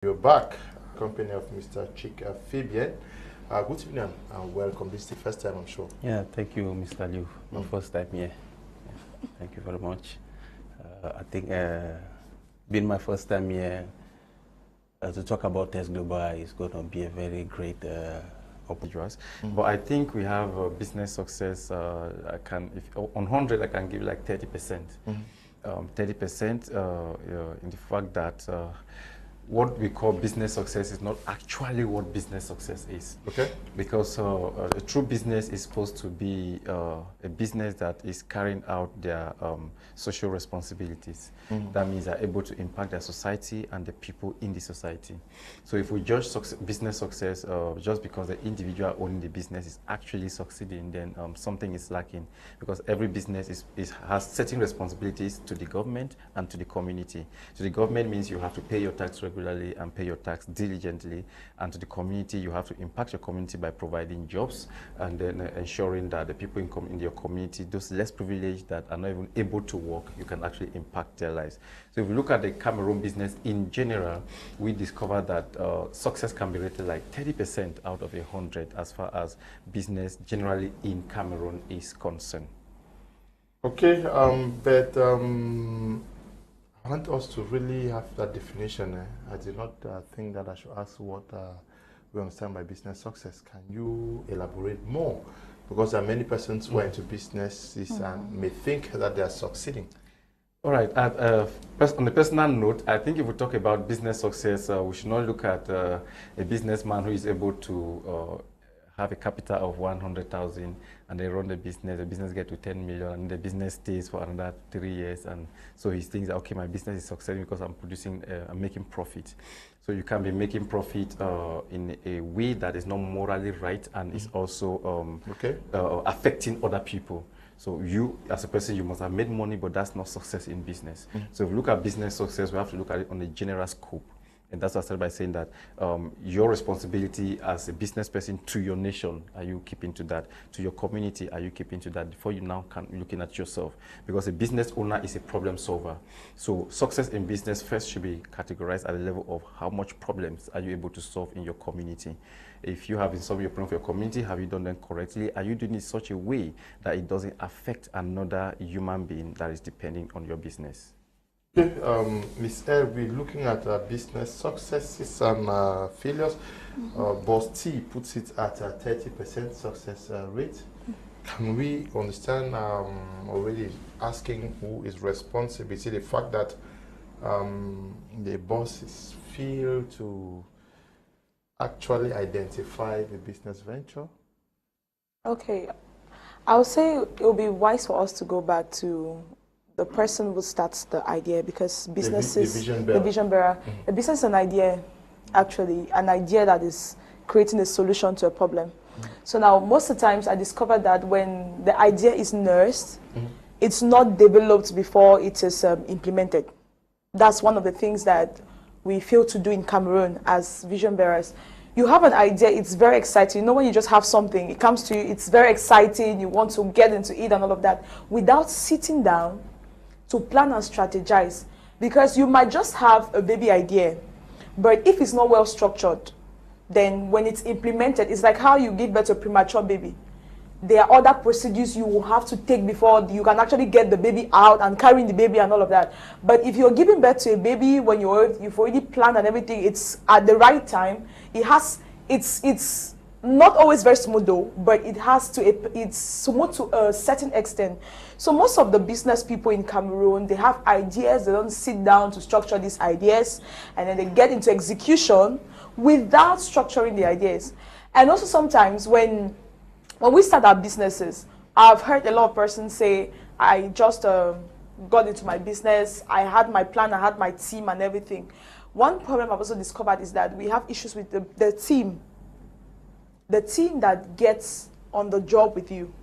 You're back, company of Mr. Fabian. Good evening and welcome. This is the first time, I'm sure. Yeah, thank you, Mr. Liu. My first time here. Thank you very much. I think being my first time here, to talk about Test Global is going to be a very great opportunity. But I think we have business success. I can, if on 100, I can give like 30%. 30% in the fact that what we call business success is not actually what business success is. Okay. Because a true business is supposed to be a business that is carrying out their social responsibilities. That means they're able to impact their society and the people in the society. So if we judge business success just because the individual owning the business is actually succeeding, then something is lacking. Because every business has certain responsibilities to the government and to the community. So the government means you have to pay your tax regularly and pay your tax diligently, and to the community you have to impact your community by providing jobs and then ensuring that the people in your community, those less privileged that are not even able to work, you can actually impact their lives. So if we look at the Cameroon business in general, we discovered that success can be rated like 30% out of 100 as far as business generally in Cameroon is concerned. Okay, I want us to really have that definition. I did not think that I should ask what we understand by business success. Can you elaborate more? Because there are many persons who are into businesses and may think that they are succeeding. All right. On a personal note, I think if we talk about business success, we should not look at a businessman who is able to have a capital of 100,000 and they run the business get to 10 million and the business stays for another 3 years, and so he thinks that, okay, my business is succeeding because I'm making profit. So you can be making profit in a way that is not morally right and is also affecting other people. So you, as a person, you must have made money, but that's not success in business. So if we look at business success, we have to look at it on a general scope. And that's what I started by saying that your responsibility as a business person to your nation, are you keeping to that? To your community, are you keeping to that? Before you now can looking at yourself. Because a business owner is a problem solver. So success in business first should be categorized at the level of how much problems are you able to solve in your community. If you have been solving your problem for your community, have you done them correctly? Are you doing it in such a way that it doesn't affect another human being that is depending on your business? Okay, Ms. L, we're looking at business successes and failures. Boss T puts it at a 30% success rate. Can we understand already asking who is responsible? Is it the fact that the bosses fail to actually identify the business venture? Okay, I would say it would be wise for us to go back to the person who starts the idea, because businesses, the vision bearer, a business is an idea, actually, an idea that is creating a solution to a problem. So now, most of the times, I discovered that when the idea is nursed, it's not developed before it is implemented. That's one of the things that we fail to do in Cameroon as vision bearers. You have an idea, it's very exciting. You know, when you just have something, it comes to you, it's very exciting, you want to get into it and all of that, without sitting down to plan and strategize. Because you might just have a baby idea, but if it's not well structured, then when it's implemented, it's like how you give birth to a premature baby. There are other procedures you will have to take before you can actually get the baby out and carrying the baby and all of that. But if you're giving birth to a baby when you've already planned and everything, it's at the right time. It's not always very smooth though, but it's smooth to a certain extent. So most of the business people in Cameroon, they have ideas, they don't sit down to structure these ideas, and then they get into execution without structuring the ideas. And also sometimes when we start our businesses, I've heard a lot of persons say, I just got into my business, I had my plan, I had my team and everything. One problem I've also discovered is that we have issues with the team that gets on the job with you.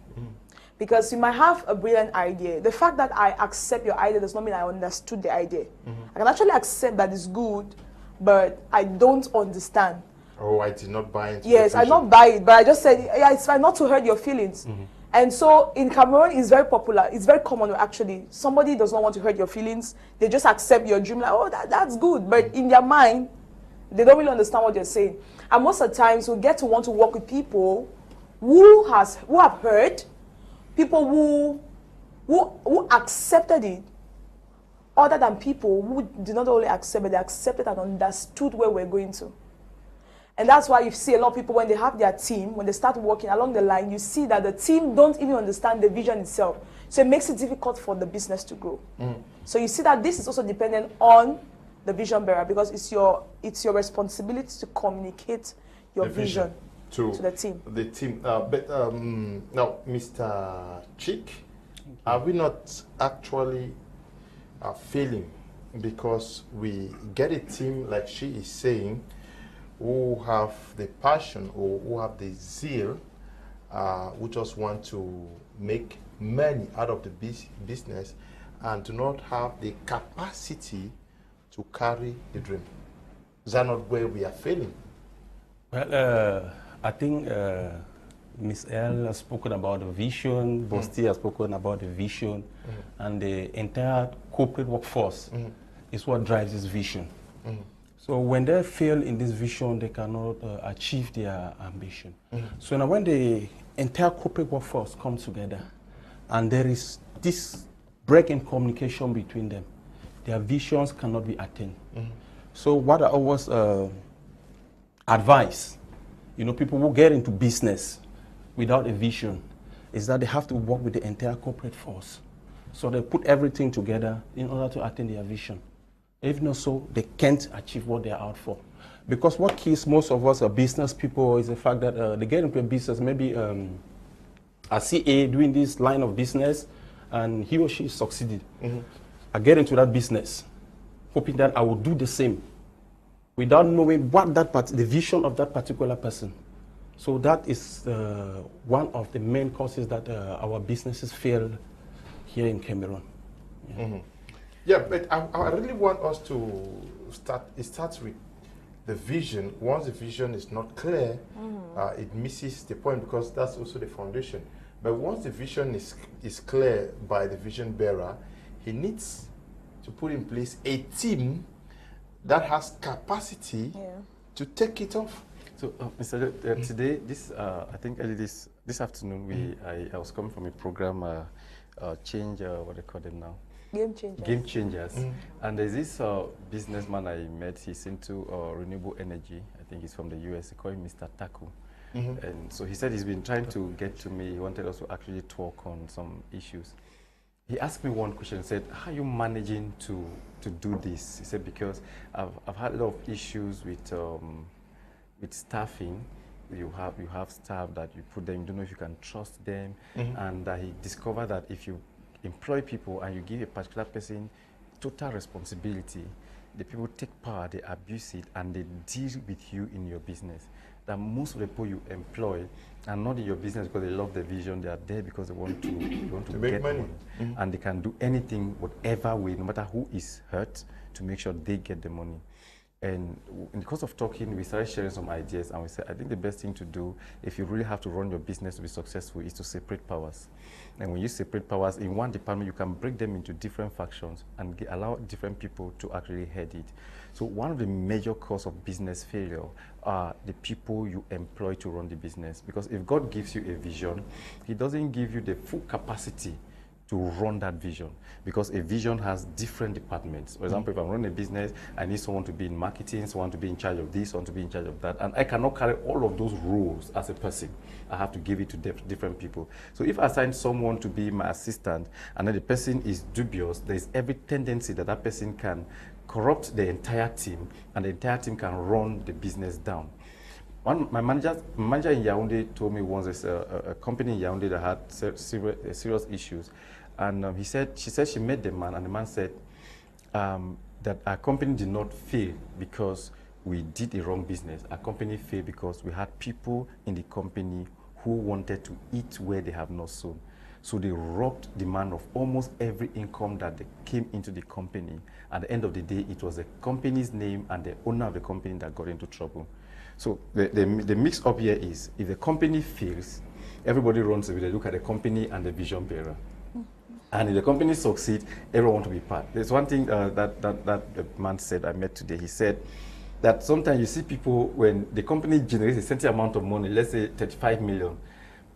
Because you might have a brilliant idea. The fact that I accept your idea does not mean I understood the idea. I can actually accept that it's good, but I don't understand. Oh, I did not buy into Yes, I did not buy it, but I just said, yeah, it's fine not to hurt your feelings. And so in Cameroon, it's very popular. It's very common actually. Somebody does not want to hurt your feelings. They just accept your dream like, oh, that's good. But in their mind, They don't really understand what you're saying. And most of the times, we get to want to work with people who have heard, people who accepted it, other than people who did not only accept it, they accepted and understood where we're going to. And that's why you see a lot of people, when they have their team, when they start working along the line, you see that the team don't even understand the vision itself. So it makes it difficult for the business to grow. So you see that this is also dependent on the vision bearer, because it's your responsibility to communicate your vision to the team. Now, Mr. Chick, are we not actually failing because we get a team, like she is saying, who have the passion or who have the zeal, who just want to make money out of the business and do not have the capacity to carry the dream? Is that not where we are failing? Well, I think Ms. L has spoken about the vision, Bosti has spoken about the vision, and the entire corporate workforce is what drives this vision. So when they fail in this vision, they cannot achieve their ambition. So now when the entire corporate workforce comes together and there is this break in communication between them, their visions cannot be attained. So what I always advise, people who get into business without a vision is that they have to work with the entire corporate force. So they put everything together in order to attain their vision. If not so, they can't achieve what they're out for. Because what kills most of us business people is the fact that they get into a business, maybe I see A doing this line of business and he or she succeeded. I get into that business, hoping that I will do the same without knowing what the vision of that particular person. So that is one of the main causes that our businesses fail here in Cameroon. Yeah, but I really want us to start. It starts with the vision. Once the vision is not clear, it misses the point, because that's also the foundation. But once the vision is clear by the vision bearer, he needs to put in place a team that has capacity to take it off. So, Mr. Today, I think early this afternoon, I was coming from a program, change, what they call them now? Game Changers. And there's this businessman I met. He's into renewable energy. I think he's from the US. They call him Mr. Taku. And so he said he's been trying to get to me. He wanted us to actually talk on some issues. He asked me one question. He said, how are you managing to do this? He said, because I've had a lot of issues with staffing. You have staff that you put them, you don't know if you can trust them. And he discovered that if you employ people and you give a particular person total responsibility, the people take power, they abuse it, and they deal with you in your business. That most of the people you employ are not in your business because they love the vision. They are there because they want to get money. And they can do anything, whatever way, no matter who is hurt, to make sure they get the money. And in the course of talking, we started sharing some ideas, and we said, I think the best thing to do, if you really have to run your business to be successful, is to separate powers. And when you separate powers in one department, you can break them into different factions and allow different people to actually head it. So one of the major causes of business failure are the people you employ to run the business. Because if God gives you a vision, He doesn't give you the full capacity to run that vision, because a vision has different departments. For example, if I'm running a business, I need someone to be in marketing, someone to be in charge of this, someone to be in charge of that, and I cannot carry all of those roles as a person. I have to give it to different people. So if I assign someone to be my assistant, and then the person is dubious, there's every tendency that that person can corrupt the entire team, and the entire team can run the business down. My manager in Yaoundé told me once there's a company in Yaoundé that had serious issues. And she said she met the man, and the man said that our company did not fail because we did a wrong business. Our company failed because we had people in the company who wanted to eat where they have not sown. So they robbed the man of almost every income that they came into the company. At the end of the day, it was the company's name and the owner of the company that got into trouble. So the mix-up here is, if the company fails, everybody runs away. They look at the company and the vision bearer. And if the company succeeds, everyone wants to be part. There's one thing that the man said, I met today. He said, that sometimes you see people, when the company generates a certain amount of money, let's say 35 million,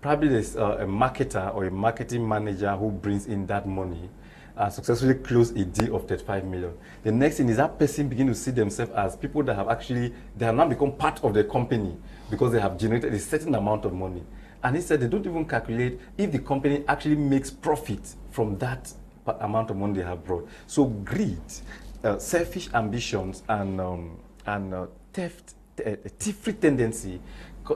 probably there's a marketer or a marketing manager who brings in that money and successfully close a deal of 35 million. The next thing is that person begin to see themselves as people that have actually, they have now become part of the company because they have generated a certain amount of money. And he said they don't even calculate if the company actually makes profit from that amount of money they have brought. So greed, selfish ambitions, and theft-free tendency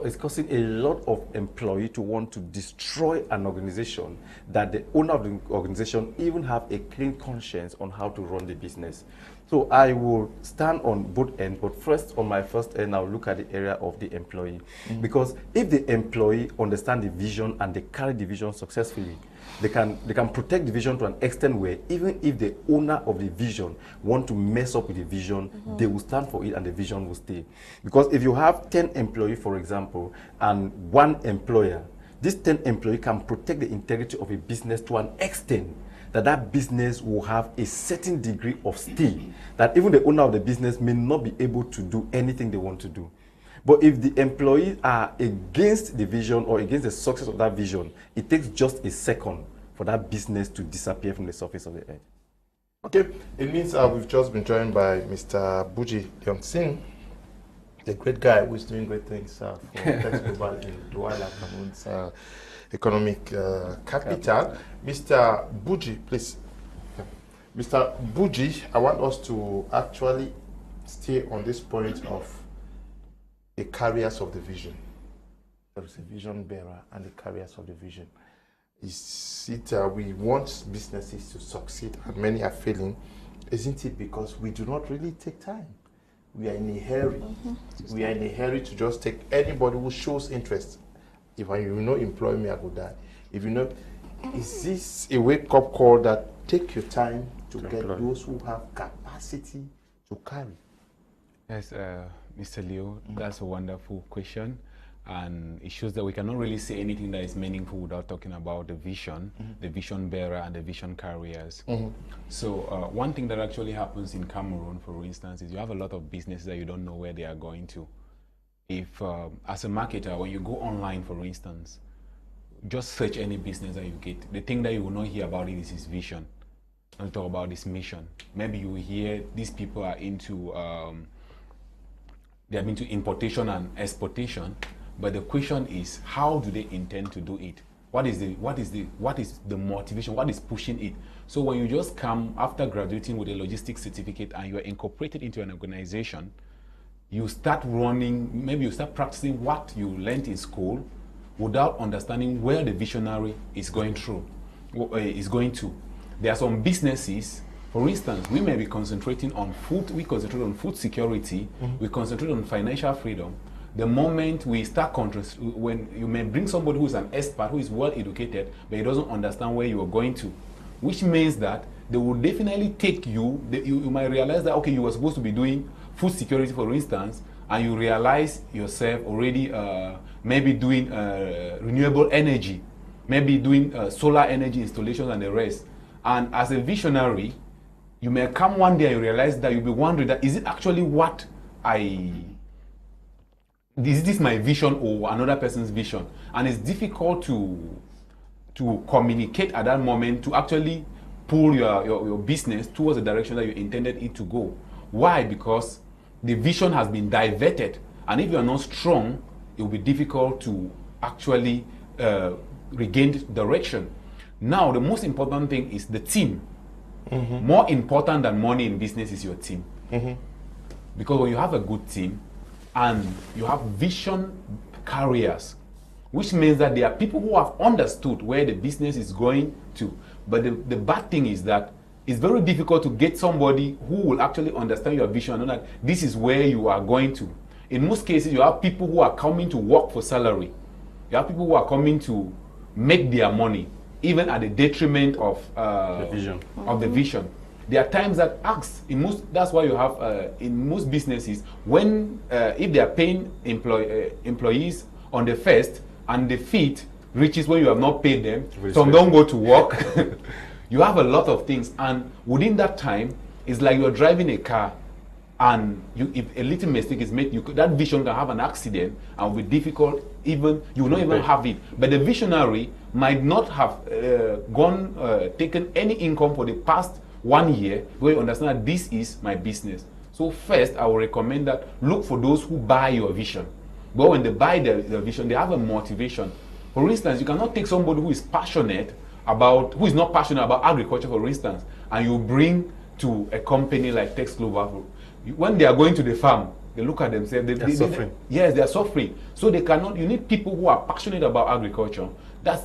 is causing a lot of employees to want to destroy an organization that the owner of the organization even have a clean conscience on how to run the business. So I will stand on both ends, but first, on my first end, I'll look at the area of the employee. Because if the employee understand the vision and they carry the vision successfully, they can protect the vision to an extent where even if the owner of the vision want to mess up with the vision, they will stand for it and the vision will stay. Because if you have 10 employees, for example, and one employer, this 10 employee can protect the integrity of a business to an extent that that business will have a certain degree of stay, that even the owner of the business may not be able to do anything they want to do. But if the employees are against the vision or against the success of that vision, it takes just a second for that business to disappear from the surface of the earth. Okay, it means we've just been joined by Mr. Buji Yongsin, the great guy who is doing great things for Teke Global in Douala, Cameroon's economic capital. Mr. Buji, please. Mr. Buji, I want us to actually stay on this point of the carriers of the vision. There is a vision bearer and the carriers of the vision. Is it we want businesses to succeed and many are failing? Isn't it because we do not really take time? We are in a hurry. We are in a hurry to just take anybody who shows interest. If you employ me, I will die. If you know, is this a wake-up call that take your time to get those who have capacity to carry? Yes, Mr. Leo, that's a wonderful question. And it shows that we cannot really say anything that is meaningful without talking about the vision, the vision bearer, and the vision carriers. So one thing that actually happens in Cameroon, for instance, is you have a lot of businesses that you don't know where they are going to. If, as a marketer, when you go online, for instance, just search any business that you get. The thing that you will not hear about it is his vision. Not talk about his mission. Maybe you will hear these people are into importation and exportation. But the question is, how do they intend to do it? What is the motivation? What is pushing it? So when you just come after graduating with a logistics certificate and you are incorporated into an organization, you start running, maybe you start practicing what you learned in school without understanding where the visionary is going to. There are some businesses, for instance, we may be concentrating on food, we concentrate on food security, we concentrate on financial freedom. The moment we start when you may bring somebody who is an expert, who is well educated, but he doesn't understand where you are going to, which means that they will definitely take you, you might realize that, okay, you were supposed to be doing food security, for instance, and you realize yourself already maybe doing renewable energy, maybe doing solar energy installations and the rest. And as a visionary, you may come one day and you realize that you'll be wondering that, is it actually what is this my vision or another person's vision? And it's difficult to communicate at that moment to actually pull your business towards the direction that you intended it to go. Why? Because the vision has been diverted, and if you are not strong, it will be difficult to actually regain direction. Now, the most important thing is the team. More important than money in business is your team. Because when you have a good team and you have vision carriers, which means that there are people who have understood where the business is going to. But the bad thing is that it's very difficult to get somebody who will actually understand your vision and know that this is where you are going to. In most cases, you have people who are coming to work for salary. You have people who are coming to make their money, even at the detriment of the vision. There are times that that's why you have in most businesses, when if they are paying employees on the first and the fifth reaches when you have not paid them, some don't go to work. You have a lot of things, and within that time, it's like you're driving a car. and if a little mistake is made, that vision can have an accident and will be difficult. Even you will not even have it. But the visionary might not have taken any income for the past 1 year, where you understand that this is my business. So first, I will recommend that look for those who buy your vision. But when they buy the vision, they have a motivation. For instance, you cannot take somebody who is not passionate about agriculture, for instance, and you bring to a company like Tex Global. When they are going to the farm, they look at themselves. They are suffering. Yes, they are suffering. So they cannot. You need people who are passionate about agriculture. That's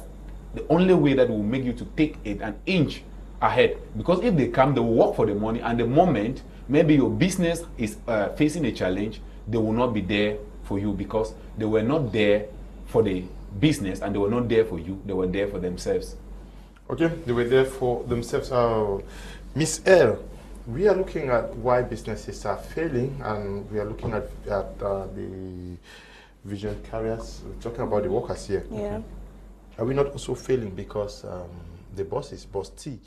the only way that will make you to take it an inch ahead. Because if they come, they will work for the money. And the moment maybe your business is facing a challenge, they will not be there for you because they were not there for the business and they were not there for you. They were there for themselves. Okay, they were there for themselves. Miss L, we are looking at why businesses are failing, and we are looking at the vision carriers. We're talking about the workers here. Yeah. Okay. Are we not also failing because the boss T,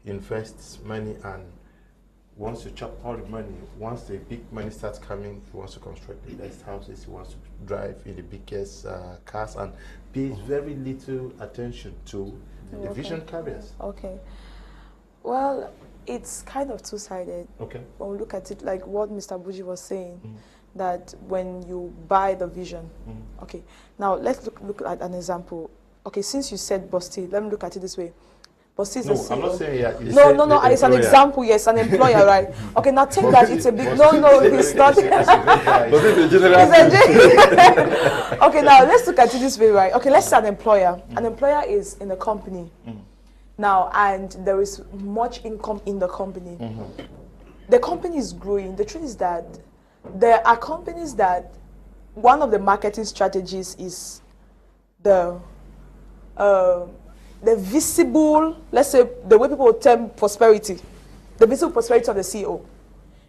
invests money and wants to chop all the money? Once the big money starts coming, he wants to construct the best houses, he wants to drive in the biggest cars, and pays very little attention to the vision carriers. Okay. Well, it's kind of two-sided. Okay. When we look at it, like what Mr. Buji was saying, that when you buy the vision, okay. Now let's look at an example. Okay, since you said Bosti, let me look at it this way. Bosti is a CEO. I'm not saying no, it's an example. Yes, an employer, right? Okay, now take that. It's a big. No, it's not. Okay, now let's look at it this way, right? Okay, let's say an employer. An employer is in a company. Now, and there is much income in the company. The company is growing. The truth is that there are companies that one of the marketing strategies is the visible, let's say the way people term prosperity, the visible prosperity of the CEO.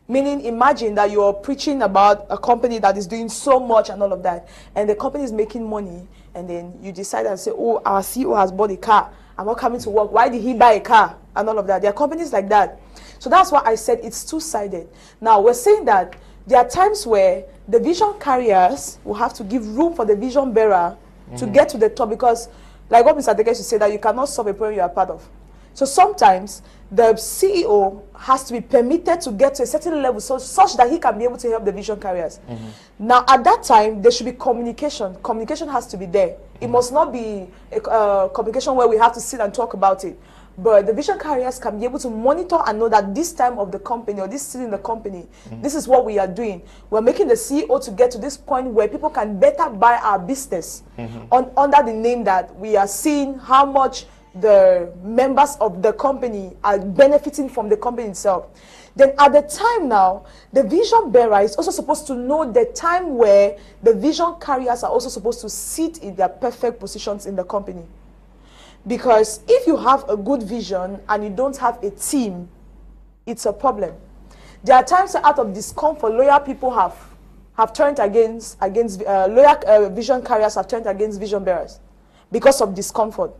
Meaning, imagine that you're preaching about a company that is doing so much and all of that, and the company is making money, and then you decide and say, oh, our CEO has bought a car. I'm not coming to work. Why did he buy a car? And all of that. There are companies like that. So that's why I said it's two-sided. Now, we're saying that there are times where the vision carriers will have to give room for the vision bearer to get to the top, because, like what Mr. Teke should say, that you cannot solve a problem you are part of. So sometimes the CEO has to be permitted to get to a certain level such that he can be able to help the vision carriers. Now, at that time, there should be communication. Communication has to be there. It must not be a communication where we have to sit and talk about it. But the vision carriers can be able to monitor and know that this time of the company or this season in the company, this is what we are doing. We're making the CEO to get to this point where people can better buy our business under the name that we are seeing how much the members of the company are benefiting from the company itself. Then at the time now, the vision bearer is also supposed to know the time where the vision carriers are also supposed to sit in their perfect positions in the company. Because if you have a good vision and you don't have a team, it's a problem. There are times that out of discomfort, loyal people have turned against loyal vision carriers have turned against vision bearers because of discomfort.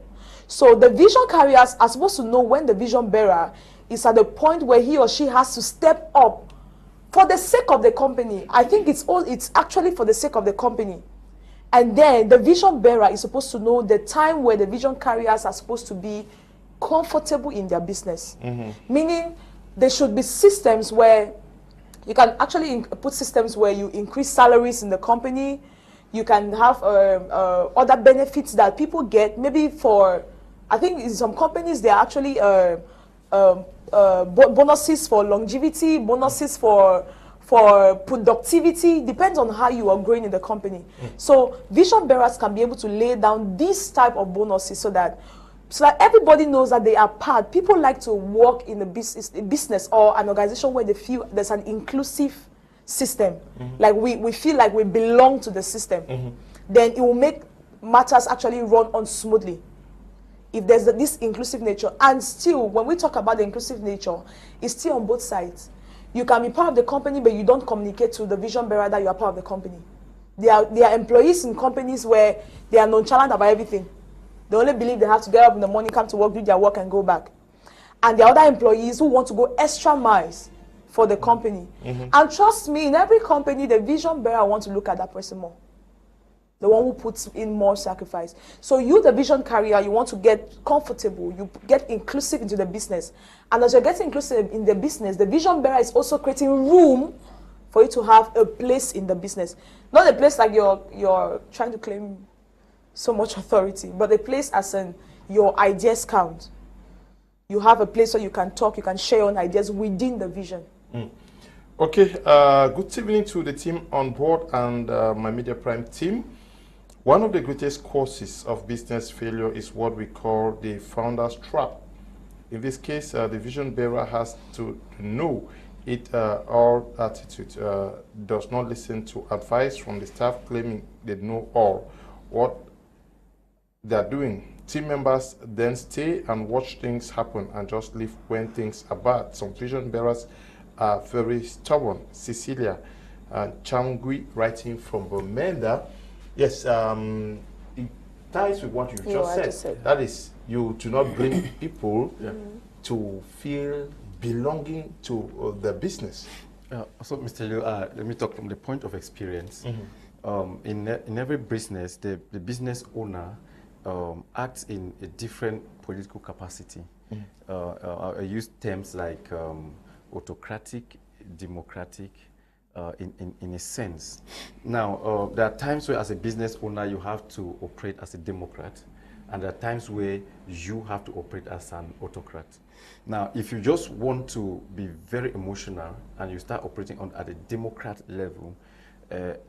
So the vision carriers are supposed to know when the vision bearer is at the point where he or she has to step up for the sake of the company. I think it's actually for the sake of the company. And then the vision bearer is supposed to know the time where the vision carriers are supposed to be comfortable in their business. Meaning there should be systems where you can actually put systems where you increase salaries in the company. You can have other benefits that people get. Maybe for, I think in some companies, there are actually bonuses for longevity, bonuses for productivity. Depends on how you are growing in the company. So vision bearers can be able to lay down this type of bonuses so that everybody knows that they are part. People like to work in a business or an organization where they feel there's an inclusive system. Like we feel like we belong to the system. Then it will make matters actually run on smoothly. If there's this inclusive nature. And still, when we talk about the inclusive nature, it's still on both sides. You can be part of the company, but you don't communicate to the vision bearer that you are part of the company. There are employees in companies where they are nonchalant about everything. They only believe they have to get up in the morning, come to work, do their work, and go back. And there are other employees who want to go extra miles for the company. And trust me, in every company, the vision bearer wants to look at that person more. The one who puts in more sacrifice. So you, the vision carrier, you want to get comfortable, you get inclusive into the business. And as you're getting inclusive in the business, the vision bearer is also creating room for you to have a place in the business. Not a place like you're trying to claim so much authority, but a place as in your ideas count. You have a place where you can talk, you can share your own ideas within the vision. Okay, good evening to the team on board and my Media Prime team. One of the greatest causes of business failure is what we call the founder's trap. In this case, the vision bearer has to know it all attitude does not listen to advice from the staff claiming they know all what they are doing. Team members then stay and watch things happen and just leave when things are bad. Some vision bearers are very stubborn. Cecilia Changui, writing from Bomenda. Yes, it ties with what you just said. That is, you do not bring people to feel belonging to the business. So, Mr. Liu, let me talk from the point of experience. In every business, the business owner acts in a different political capacity. I use terms like autocratic, democratic, in a sense. Now, there are times where as a business owner you have to operate as a democrat, and there are times where you have to operate as an autocrat. Now, if you just want to be very emotional and you start operating at a democrat level,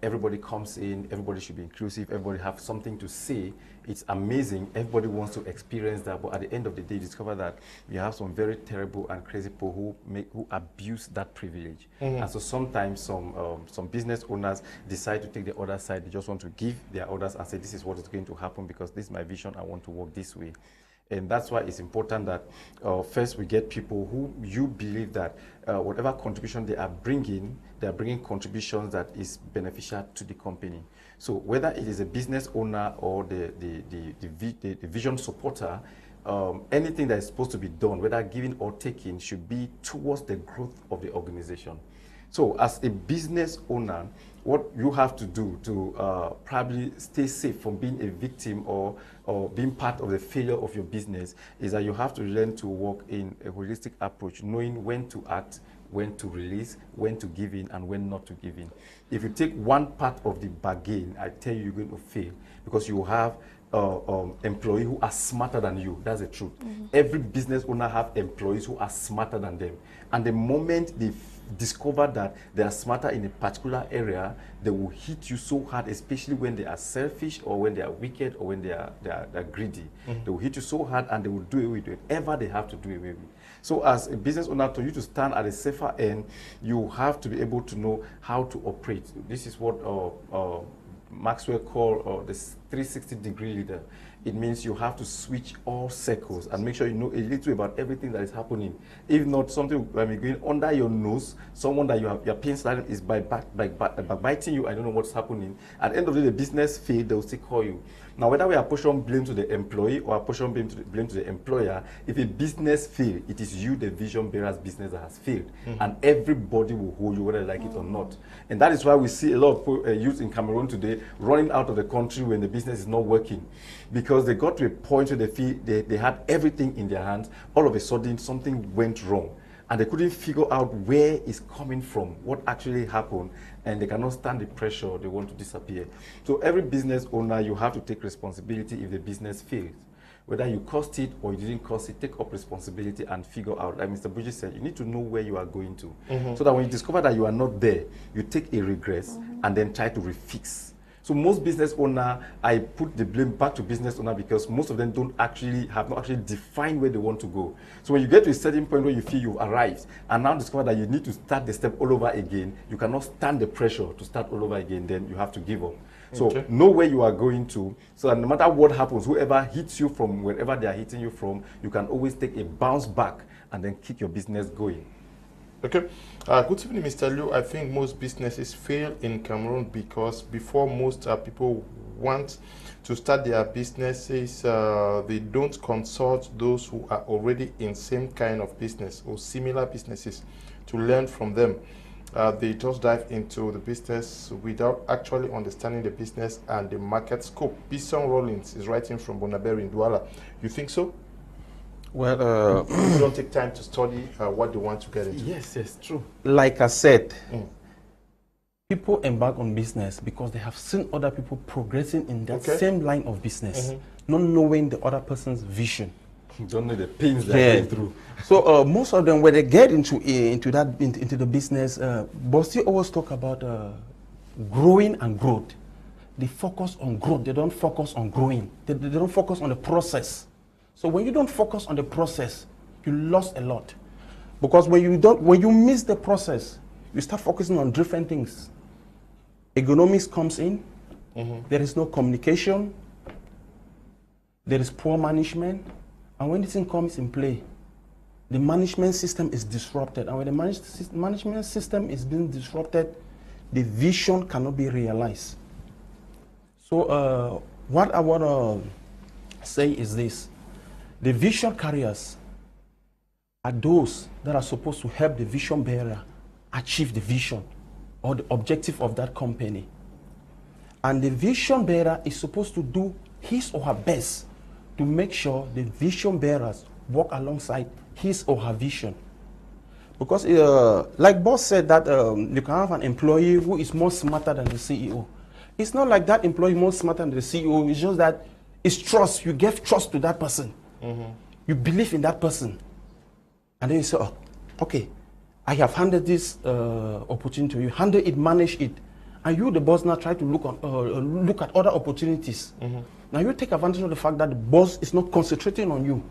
everybody comes in, everybody should be inclusive, everybody have something to say. It's amazing, everybody wants to experience that, but at the end of the day, you discover that we have some very terrible and crazy people who abuse that privilege. And so sometimes some business owners decide to take the other side. They just want to give their orders and say, this is what is going to happen because this is my vision, I want to work this way. And that's why it's important that first we get people who you believe that whatever contribution they are bringing contributions that is beneficial to the company. So whether it is a business owner or the vision supporter, anything that is supposed to be done, whether giving or taking, should be towards the growth of the organization. So as a business owner, what you have to do to probably stay safe from being a victim or being part of the failure of your business is that you have to learn to work in a holistic approach, knowing when to act, when to release, when to give in, and when not to give in. If you take one part of the bargain, I tell you, you're going to fail because you have employees who are smarter than you. That's the truth. Every business owner have employees who are smarter than them. And the moment they discover that they are smarter in a particular area, they will hit you so hard, especially when they are selfish or when they are wicked or when they are greedy. They will hit you so hard and they will do away with whatever they have to do away with. So as a business owner, for you to stand at a safer end, you have to be able to know how to operate. This is what Maxwell called the 360-degree leader. It means you have to switch all circles and make sure you know a little about everything that is happening. If not, something going under your nose, someone that your pin sliding is by biting you, I don't know what's happening. At the end of the day, the business failed, they will still call you. Now, whether we apportion blame to the employee or apportion blame to the employer, if a business fails, it is you, the vision bearer's business, that has failed. And everybody will hold you, whether they like it or not. And that is why we see a lot of youth in Cameroon today running out of the country when the business is not working. Because they got to a point where they feel they had everything in their hands. All of a sudden, something went wrong. And they couldn't figure out where it's coming from, what actually happened, and they cannot stand the pressure, they want to disappear. So every business owner, you have to take responsibility if the business fails. Whether you caused it or you didn't cause it, take up responsibility and figure out. Like Mr. Bridges said, you need to know where you are going to. So that when you discover that you are not there, you take a regress and then try to refix. So most business owner, I put the blame back to business owner because most of them have not actually defined where they want to go. So when you get to a certain point where you feel you've arrived and now discover that you need to start the step all over again, you cannot stand the pressure to start all over again, then you have to give up. So know where you are going to, so that no matter what happens, whoever hits you from wherever they are hitting you from, you can always take a bounce back and then keep your business going. Okay. Good evening, Mr. Liu. I think most businesses fail in Cameroon because before most people want to start their businesses, they don't consult those who are already in same kind of business or similar businesses to learn from them. They just dive into the business without actually understanding the business and the market scope. Bison Rollins is writing from Bonaberi in Douala. You think so? Well, people don't take time to study what they want to get into. Yes, true. Like I said, people embark on business because they have seen other people progressing in that same line of business, not knowing the other person's vision. Don't know the pains they're going through. So most of them, when they get into the business, Bossy always talk about growing and growth. They focus on growth. They don't focus on growing. They don't focus on the process. So when you don't focus on the process, you lost a lot. Because when you miss the process, you start focusing on different things. Economics comes in. There is no communication. There is poor management. And when this thing comes in play, the management system is disrupted. And when the management system is being disrupted, the vision cannot be realized. So what I want to say is this. The vision carriers are those that are supposed to help the vision bearer achieve the vision or the objective of that company. And the vision bearer is supposed to do his or her best to make sure the vision bearers walk alongside his or her vision. Because like Boss said that you can have an employee who is more smarter than the CEO. It's not like that employee more smarter than the CEO. It's just that it's trust. You give trust to that person. You believe in that person. And then you say, oh, okay, I have handed this opportunity to you. Handle it, manage it. And you, the boss, now try to look at other opportunities. Now you take advantage of the fact that the boss is not concentrating on you.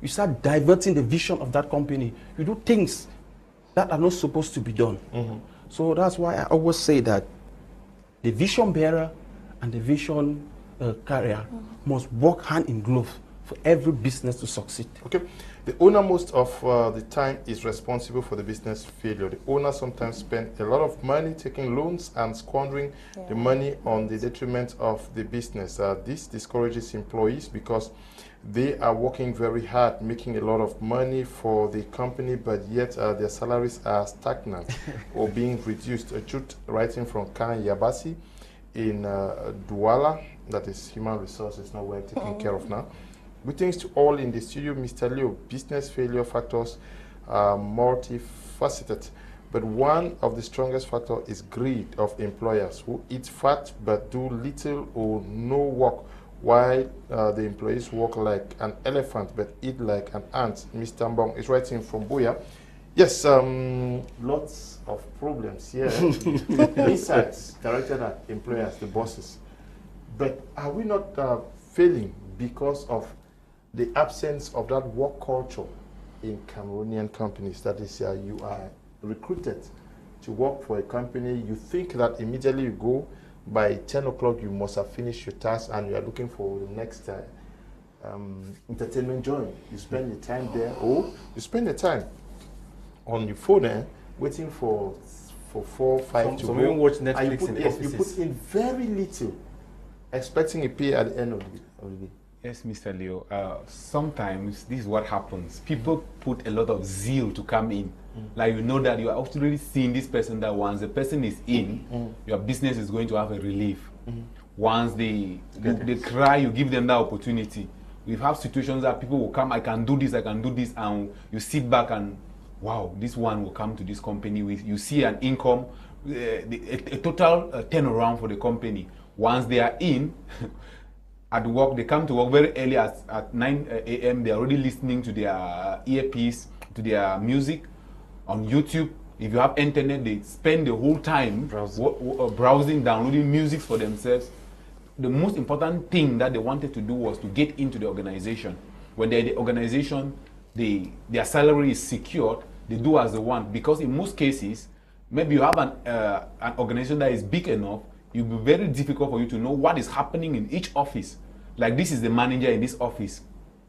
You start diverting the vision of that company. You do things that are not supposed to be done. So that's why I always say that the vision bearer and the vision carrier must work hand in glove for every business to succeed. Okay. The owner most of the time is responsible for the business failure. The owner sometimes spend a lot of money taking loans and squandering the money on the detriment of the business. This discourages employees because they are working very hard, making a lot of money for the company, but yet their salaries are stagnant or being reduced. A truth writing from Kan Yabasi in Douala, that is human resources, now we're taking care of now. Greetings to all in the studio, Mr. Leo. Business failure factors are multifaceted, but one of the strongest factors is greed of employers who eat fat but do little or no work, while the employees work like an elephant but eat like an ant. Mr. Mbong is writing from Buya. Yes, lots of problems here. Insights directed at employers, the bosses. But are we not failing because of the absence of that work culture in Cameroonian companies? That is, you are recruited to work for a company, you think that immediately you go, by 10 o'clock you must have finished your task and you are looking for the next entertainment joint. You spend the time there, or you spend the time on your phone waiting for 4, 5 to go. Some watch Netflix in the offices. You put in very little, expecting a pay at the end of the day. Yes, Mr. Leo. Sometimes this is what happens. People put a lot of zeal to come in. Like you know that you are actually seeing this person, that once the person is in, your business is going to have a relief. Once they cry, you give them that opportunity. We have situations that people will come, I can do this, and you sit back and, wow, this one will come to this company with, you see an income, a total turnaround for the company. Once they are in, at work, they come to work very early at 9 a.m. They're already listening to their earpiece, to their music on YouTube. If you have internet, they spend the whole time browsing, downloading music for themselves. The most important thing that they wanted to do was to get into the organization. When they're in the organization, their salary is secured. They do as they want, because in most cases, maybe you have an organization that is big enough, it will be very difficult for you to know what is happening in each office. Like, this is the manager in this office.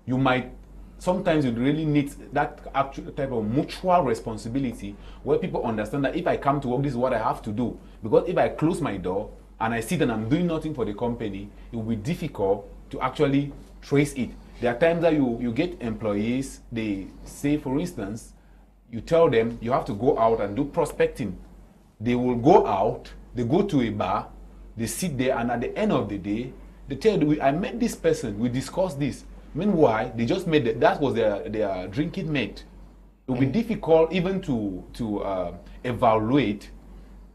You might, sometimes you really need that actual type of mutual responsibility where people understand that if I come to work, this is what I have to do. Because if I close my door and I sit and I'm doing nothing for the company, it will be difficult to actually trace it. There are times that you get employees, they say, for instance, you tell them you have to go out and do prospecting. They will go out, they go to a bar, they sit there, and at the end of the day, they tell you, I met this person, we discussed this. Meanwhile, they just made that was their drinking mate. It will be difficult even to evaluate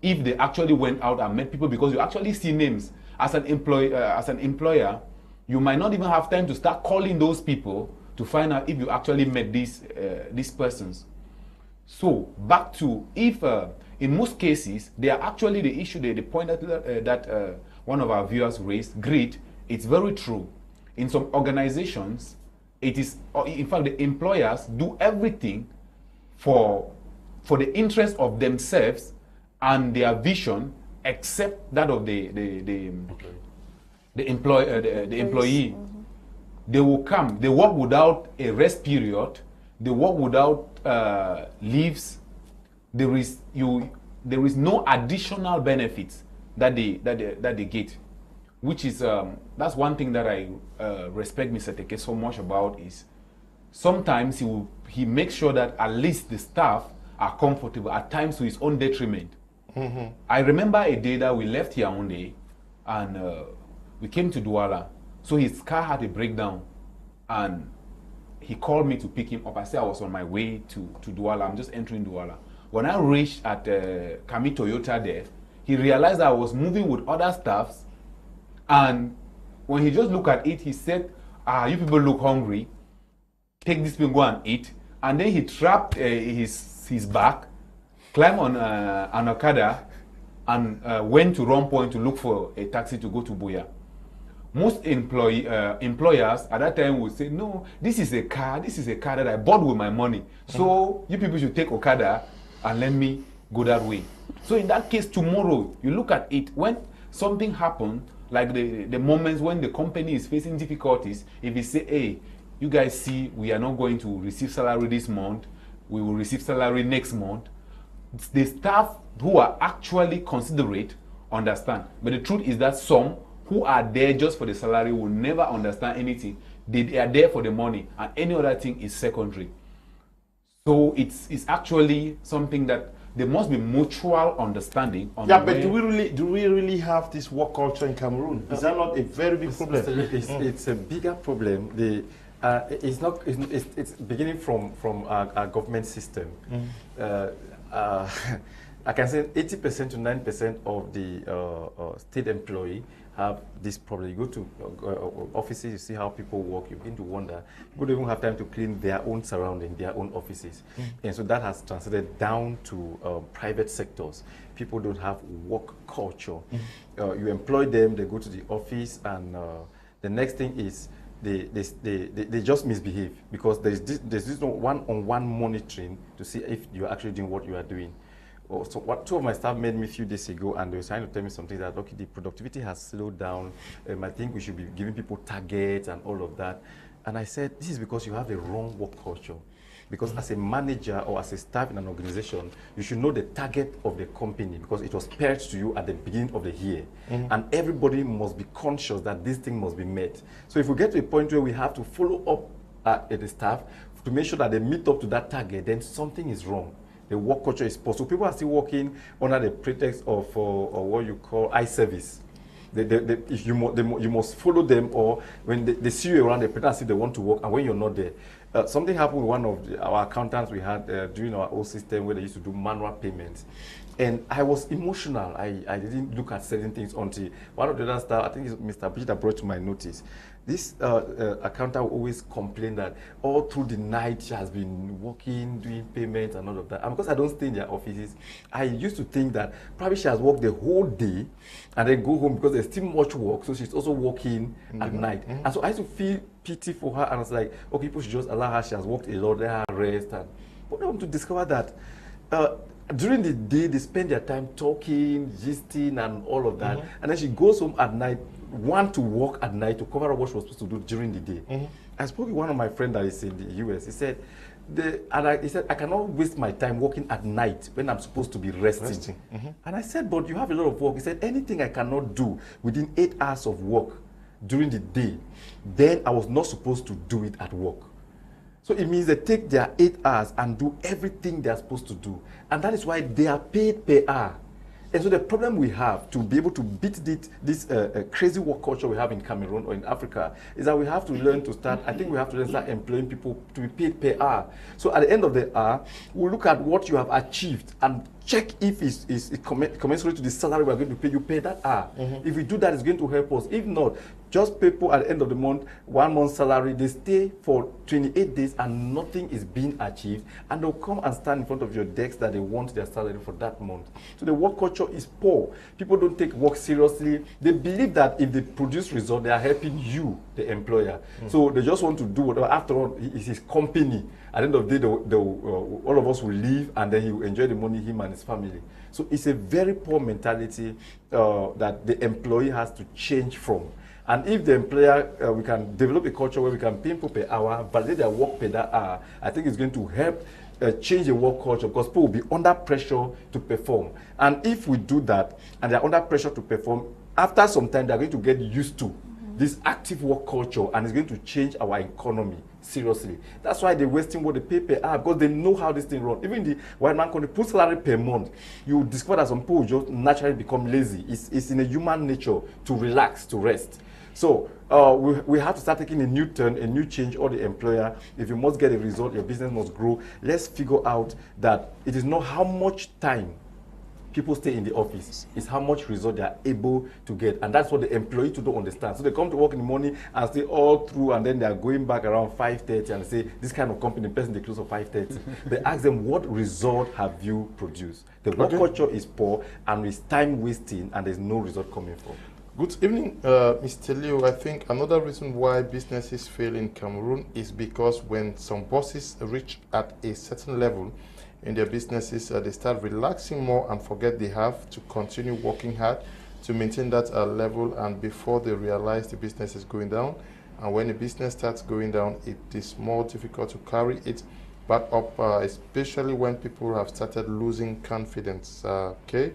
if they actually went out and met people, because you actually see names. As an employer, you might not even have time to start calling those people to find out if you actually met these persons. So back to if in most cases they are actually the issue, the point that one of our viewers raised, greed. It's very true. In some organizations, it is, in fact, the employers do everything for the interest of themselves and their vision, except that of the employee. They will come, they work without a rest period, they work without leaves. There is no additional benefits that they get, which is that's one thing that I respect Mr. Teke so much about. Is sometimes he makes sure that at least the staff are comfortable, at times to his own detriment. I remember a day that we left Yaoundé and we came to Douala. So his car had a breakdown and he called me to pick him up. I said I was on my way to Douala. I'm just entering Douala. When I reached at Kami Toyota there, he realized that I was moving with other staffs, and when he just looked at it, he said, you people look hungry, take this thing, go and eat. And then he trapped his back, climbed on an Okada, and went to Rond Point to look for a taxi to go to Buea. Most employers at that time would say, no, this is a car that I bought with my money. So you people should take Okada and let me go that way. So in that case, tomorrow, you look at it, when something happens, like the moments when the company is facing difficulties, if you say, hey, you guys see, we are not going to receive salary this month, we will receive salary next month, the staff who are actually considerate understand. But the truth is that some who are there just for the salary will never understand anything. They are there for the money, and any other thing is secondary. So it's actually something that there must be mutual understanding. But do we really have this work culture in Cameroon? Is that not a very big problem? It's a bigger problem. It's beginning from our government system. I can say 80% to 90% of the state employee have this problem. You go to offices, you see how people work, you begin to wonder, people don't even have time to clean their own surroundings, their own offices. And so that has translated down to private sectors. People don't have work culture. You employ them, they go to the office, and the next thing is they just misbehave, because there's this one-on-one monitoring to see if you're actually doing what you are doing. So what two of my staff made me a few days ago, and they were trying to tell me something that, okay, the productivity has slowed down. I think we should be giving people targets and all of that. And I said, this is because you have the wrong work culture. Because as a manager or as a staff in an organization, you should know the target of the company, because it was paired to you at the beginning of the year. And everybody must be conscious that this thing must be met. So if we get to a point where we have to follow up at the staff to make sure that they meet up to that target, then something is wrong. The work culture is poor. So people are still working under the pretext of what you call eye service. You must follow them, or when they see you around, they pretend as if they want to work, and when you're not there. Something happened with one of our accountants we had during our old system, where they used to do manual payments. And I was emotional. I didn't look at certain things until one of the other staff, I think it's Mr. Bridget, that brought to my notice. This accountant will always complain that all through the night she has been working, doing payments and all of that. And because I don't stay in their offices, I used to think that probably she has worked the whole day and then go home because there's still much work, so she's also working at night. And so I used to feel pity for her, and I was like, okay, people should just allow her, she has worked a lot, let her rest. But I want to discover that during the day, they spend their time talking, gisting, and all of that. And then she goes home at night, want to work at night to cover up what she was supposed to do during the day. I spoke with one of my friends that is in the US. He said, I cannot waste my time working at night when I'm supposed to be resting. And I said, but you have a lot of work. He said, anything I cannot do within 8 hours of work during the day, then I was not supposed to do it at work. So it means they take their 8 hours and do everything they're supposed to do. And that is why they are paid per hour. And so the problem we have to be able to beat this crazy work culture we have in Cameroon or in Africa is that we have to learn to start, I think we have to learn to start employing people to be paid per hour. So at the end of the hour, we'll look at what you have achieved and check if it's commensurate to the salary we're going to pay you per that hour. If we do that, it's going to help us. If not, just people at the end of the month, 1 month's salary, they stay for 28 days and nothing is being achieved, and they'll come and stand in front of your desk that they want their salary for that month. So the work culture is poor. People don't take work seriously. They believe that if they produce results, they are helping you, the employer. So they just want to do whatever. After all, it's his company. At the end of the day, all of us will leave, and then he will enjoy the money, him and his family. So it's a very poor mentality that the employee has to change from. And if the employer, we can develop a culture where we can pay people per hour, validate their work per that hour, I think it's going to help change the work culture, because people will be under pressure to perform. And if we do that, and they're under pressure to perform, after some time, they're going to get used to this active work culture, and it's going to change our economy seriously. That's why they're wasting what they pay per hour, because they know how this thing runs. Even the white man country put salary per month, you discover that some people just naturally become lazy. It's in a human nature to relax, to rest. So we have to start taking a new turn, a new change, or the employer. If you must get a result, your business must grow. Let's figure out that it is not how much time people stay in the office, it's how much result they are able to get. And that's what the employee to don't understand. So they come to work in the morning and stay all through, and then they are going back around 5:30 and say, this kind of company, the person they close at 5:30. They ask them, what result have you produced? The work culture is poor, and it's time wasting, and there's no result coming from. Good evening, Mr. Leo. I think another reason why businesses fail in Cameroon is because when some bosses reach at a certain level in their businesses, they start relaxing more and forget they have to continue working hard to maintain that level, and before they realize the business is going down. And when the business starts going down, it is more difficult to carry it back up, especially when people have started losing confidence. Okay.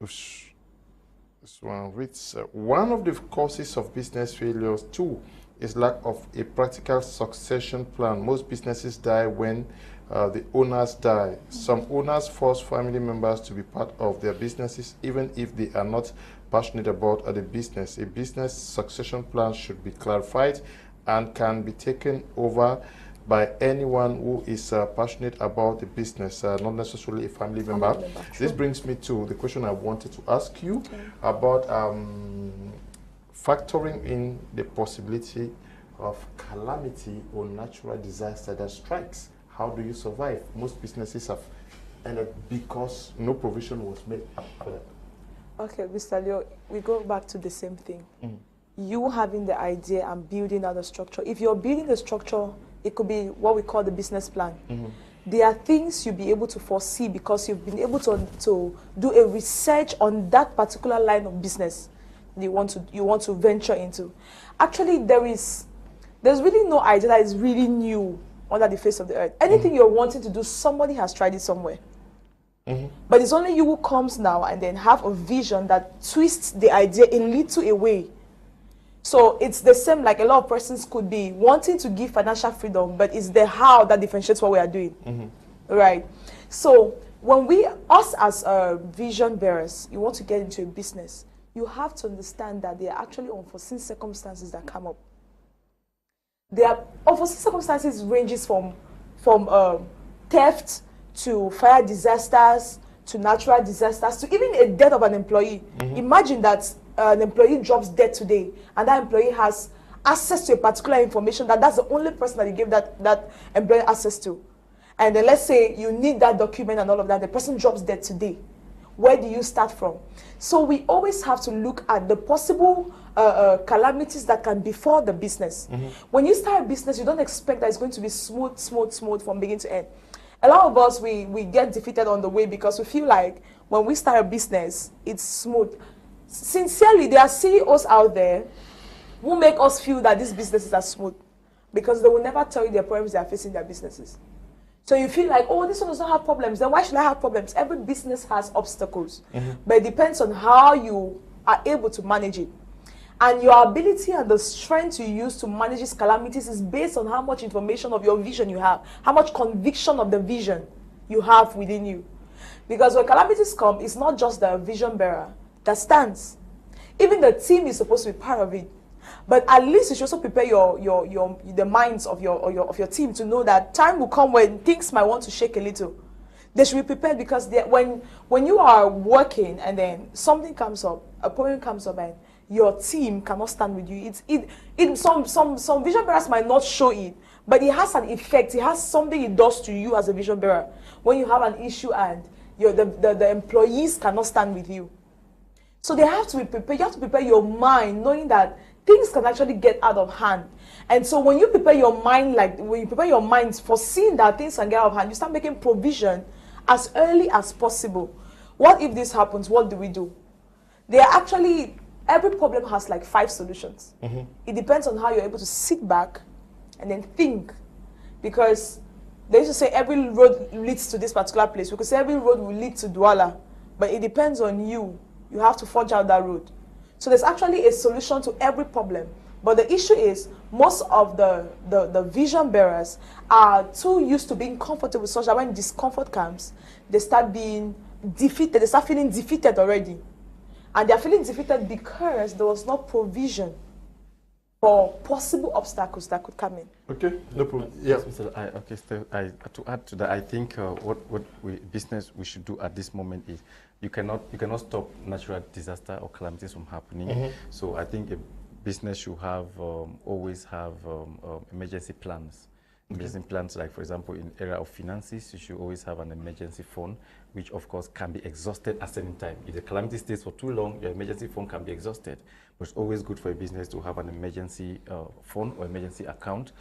This one reads, one of the causes of business failures too is lack of a practical succession plan. Most businesses die when the owners die. Some owners force family members to be part of their businesses even if they are not passionate about the business. A business succession plan should be clarified and can be taken over by anyone who is passionate about the business, not necessarily a family member. This brings me to the question I wanted to ask you about factoring in the possibility of calamity or natural disaster that strikes. How do you survive? Most businesses have ended because no provision was made for that. Okay, Mr. Leo, we go back to the same thing. You having the idea and building out the structure. If you're building the structure, it could be what we call the business plan. There are things you'll be able to foresee because you've been able to do a research on that particular line of business you want to venture into. Actually, there's really no idea that is really new under the face of the earth. Anything you're wanting to do, somebody has tried it somewhere. But it's only you who comes now and then have a vision that twists the idea a little away. So it's the same, like a lot of persons could be wanting to give financial freedom, but it's the how that differentiates what we are doing. Right? So when us as vision bearers, you want to get into a business, you have to understand that there are actually unforeseen circumstances that come up. There are unforeseen circumstances ranges from theft to fire disasters to natural disasters to even a death of an employee. Imagine that an employee drops dead today, and that employee has access to a particular information that's the only person that you give that employee access to. And then let's say you need that document and all of that, the person drops dead today. Where do you start from? So we always have to look at the possible calamities that can befall the business. When you start a business, you don't expect that it's going to be smooth from beginning to end. A lot of us, we get defeated on the way because we feel like when we start a business, it's smooth. Sincerely, there are CEOs out there who make us feel that these businesses are smooth because they will never tell you the problems they are facing in their businesses. So you feel like, oh, this one does not have problems, then why should I have problems? Every business has obstacles, but it depends on how you are able to manage it. And your ability and the strength you use to manage these calamities is based on how much information of your vision you have, how much conviction of the vision you have within you. Because when calamities come, it's not just the vision bearer that stands. Even the team is supposed to be part of it. But at least you should also prepare the minds of your team to know that time will come when things might want to shake a little. They should be prepared, because when you are working and then something comes up, a problem comes up, and your team cannot stand with you. Some vision bearers might not show it, but it has an effect. It has something it does to you as a vision bearer when you have an issue and the employees cannot stand with you. So they have to be prepared. You have to prepare your mind, knowing that things can actually get out of hand. And so when you prepare your mind, for seeing that things can get out of hand, you start making provision as early as possible. What if this happens? What do we do? Every problem has like 5 solutions. It depends on how you're able to sit back and then think. Because they used to say every road leads to this particular place. We could say every road will lead to Douala, but it depends on you. You have to forge out that road. So there's actually a solution to every problem. But the issue is, most of the vision bearers are too used to being comfortable, such that when discomfort comes, they start being defeated. They start feeling defeated already. And they're feeling defeated because there was no provision for possible obstacles that could come in. Okay, no problem. Yeah. To add to that, I think what we should do at this moment is, you cannot stop natural disaster or calamities from happening. So I think a business should have always have emergency plans. Emergency plans, like for example, in area of finances, you should always have an emergency fund, which of course can be exhausted at any time. If the calamity stays for too long, your emergency fund can be exhausted. But it's always good for a business to have an emergency fund or emergency account.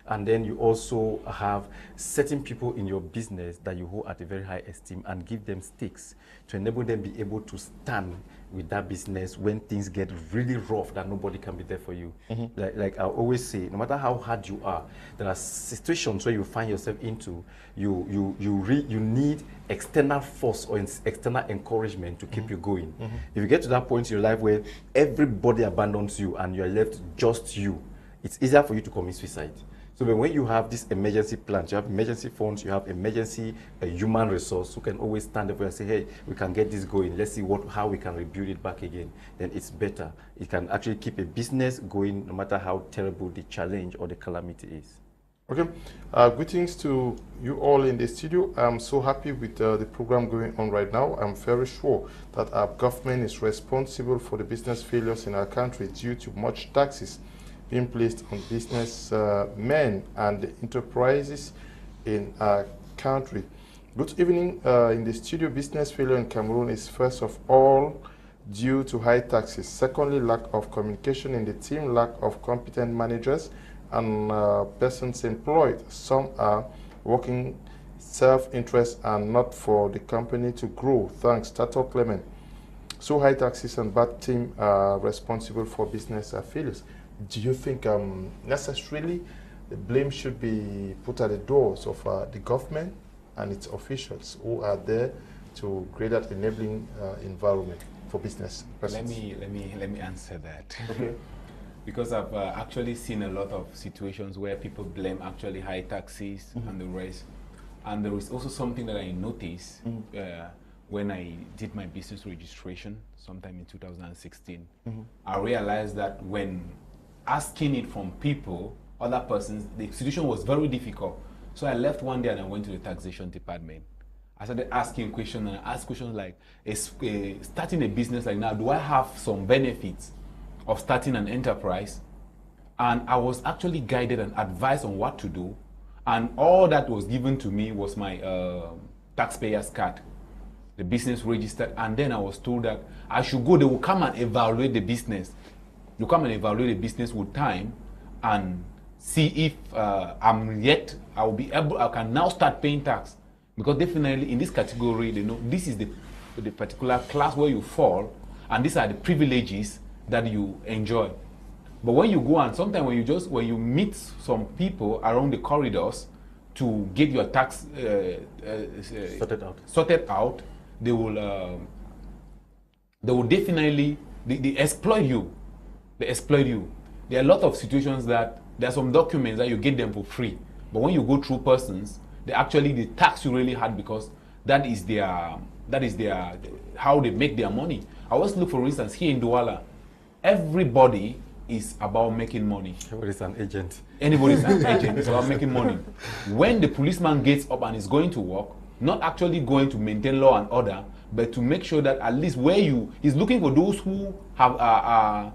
And then you also have certain people in your business that you hold at a very high esteem, and give them stakes to enable them be able to stand with that business when things get really rough, that nobody can be there for you. Like I always say, no matter how hard you are, there are situations where you find yourself into, you need external force or external encouragement to keep you going. If you get to that point in your life where everybody abandons you and you're left just you, it's easier for you to commit suicide. So when you have these emergency plans, you have emergency funds, you have emergency human resource who can always stand up and say, hey, we can get this going, let's see how we can rebuild it back again, then it's better. It can actually keep a business going no matter how terrible the challenge or the calamity is. Okay, greetings to you all in the studio. I'm so happy with the program going on right now. I'm very sure that our government is responsible for the business failures in our country due to much taxes being placed on business men and the enterprises in our country. Good evening. In the studio, business failure in Cameroon is first of all due to high taxes. Secondly, lack of communication in the team, lack of competent managers and persons employed. Some are working self-interest and not for the company to grow. Thanks, Tato Clement. So high taxes and bad team are responsible for business failures. Do you think necessarily the blame should be put at the doors of the government and its officials who are there to create that enabling environment for business persons? Let me answer that. Okay. Because I've actually seen a lot of situations where people blame actually high taxes and the rest. And there is also something that I noticed when I did my business registration sometime in 2016. I realized that when asking it from people, other persons, the situation was very difficult. So I left one day and I went to the taxation department. I started asking questions, and I asked questions like, starting a business like now, do I have some benefits of starting an enterprise? And I was actually guided and advised on what to do. And all that was given to me was my taxpayer's card, the business registered. And then I was told that I should go, they will come and evaluate the business. You come and evaluate the business with time and see if I will be able, I can now start paying tax. Because definitely in this category, they know this is the particular class where you fall, and these are the privileges that you enjoy. But when you go and sometimes when you meet some people around the corridors to get your tax sorted out, they will definitely they exploit you. they exploit you. There are a lot of situations that there are some documents that you get them for free, but when you go through persons, they tax you really hard because that is their how they make their money. I always look, for instance, here in Douala, everybody is about making money. Everybody's an agent. Anybody's an agent. It's about making money. When the policeman gets up and is going to work, not actually going to maintain law and order, but to make sure that at least he's looking for those who have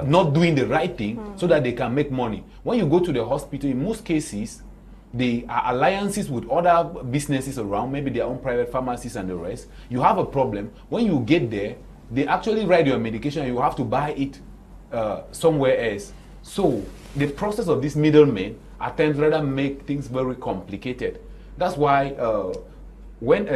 not doing the right thing so that they can make money. When you go to the hospital, in most cases, they are alliances with other businesses around, maybe their own private pharmacies and the rest. You have a problem. When you get there, they actually write your medication and you have to buy it somewhere else. So the process of these middlemen at times rather make things very complicated. That's why when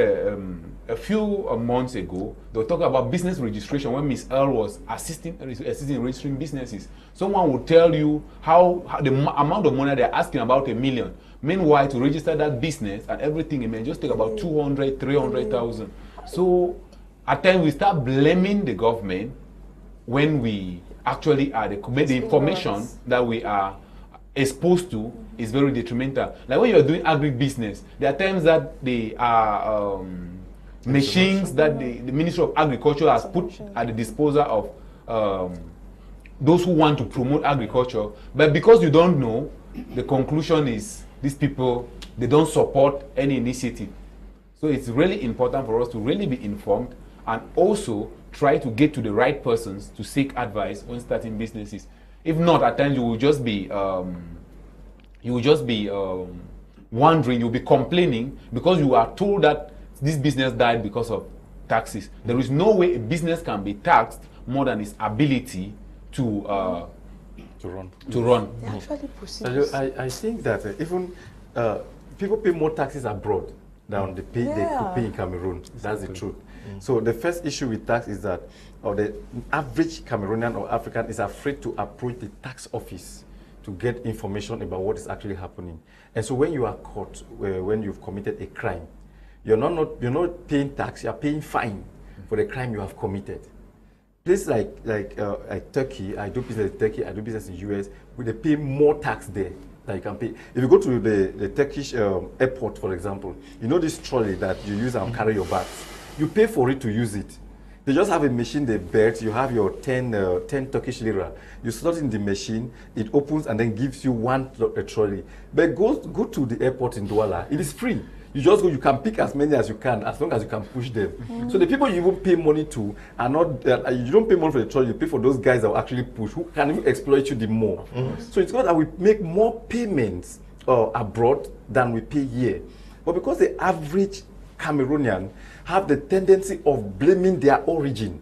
a few months ago, they were talking about business registration when Ms. Earl was assisting in registering businesses. Someone would tell you how the amount of money they're asking, about $1 million. Meanwhile, to register that business and everything, it may just take about 200, 300,000. So at times we start blaming the government when we actually are the information that we are exposed to is very detrimental. Like when you are doing agribusiness, there are times that they are machines that the Ministry of Agriculture has put at the disposal of those who want to promote agriculture. But because you don't know, the conclusion is these people, they don't support any initiative. So it's really important for us to really be informed and also try to get to the right persons to seek advice when starting businesses. If not, at times you will just be wondering, you'll be complaining because you are told that this business died because of taxes. There is no way a business can be taxed more than its ability to run. So I think that even people pay more taxes abroad than they could pay in Cameroon. Exactly. That's the truth. So the first issue with tax is that the average Cameroonian or African is afraid to approach the tax office to get information about what is actually happening. And so when you are caught, when you've committed a crime, you're not paying tax, you're paying fine for the crime you have committed. Places like Teke, I do business in Teke, I do business in US, they pay more tax there than you can pay. If you go to the Turkish airport, for example, you know this trolley that you use and carry your bags. You pay for it to use it. They just have a machine they bet, you have your 10 Turkish lira. You slot in the machine, it opens and then gives you one trolley. But go to the airport in Douala, it is free. You just go, you can pick as many as you can, as long as you can push them. So the people you even pay money to are not, you don't pay money for the trolley, you pay for those guys that will actually push, who can even exploit you the more. So it's not that we make more payments abroad than we pay here. But because the average Cameroonian have the tendency of blaming their origin.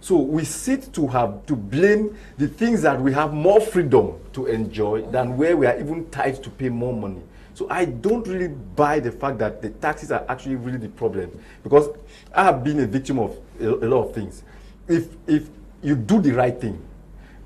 So we sit to blame the things that we have more freedom to enjoy than where we are even tied to pay more money. So I don't really buy the fact that the taxes are actually really the problem, because I have been a victim of a lot of things. If you do the right thing,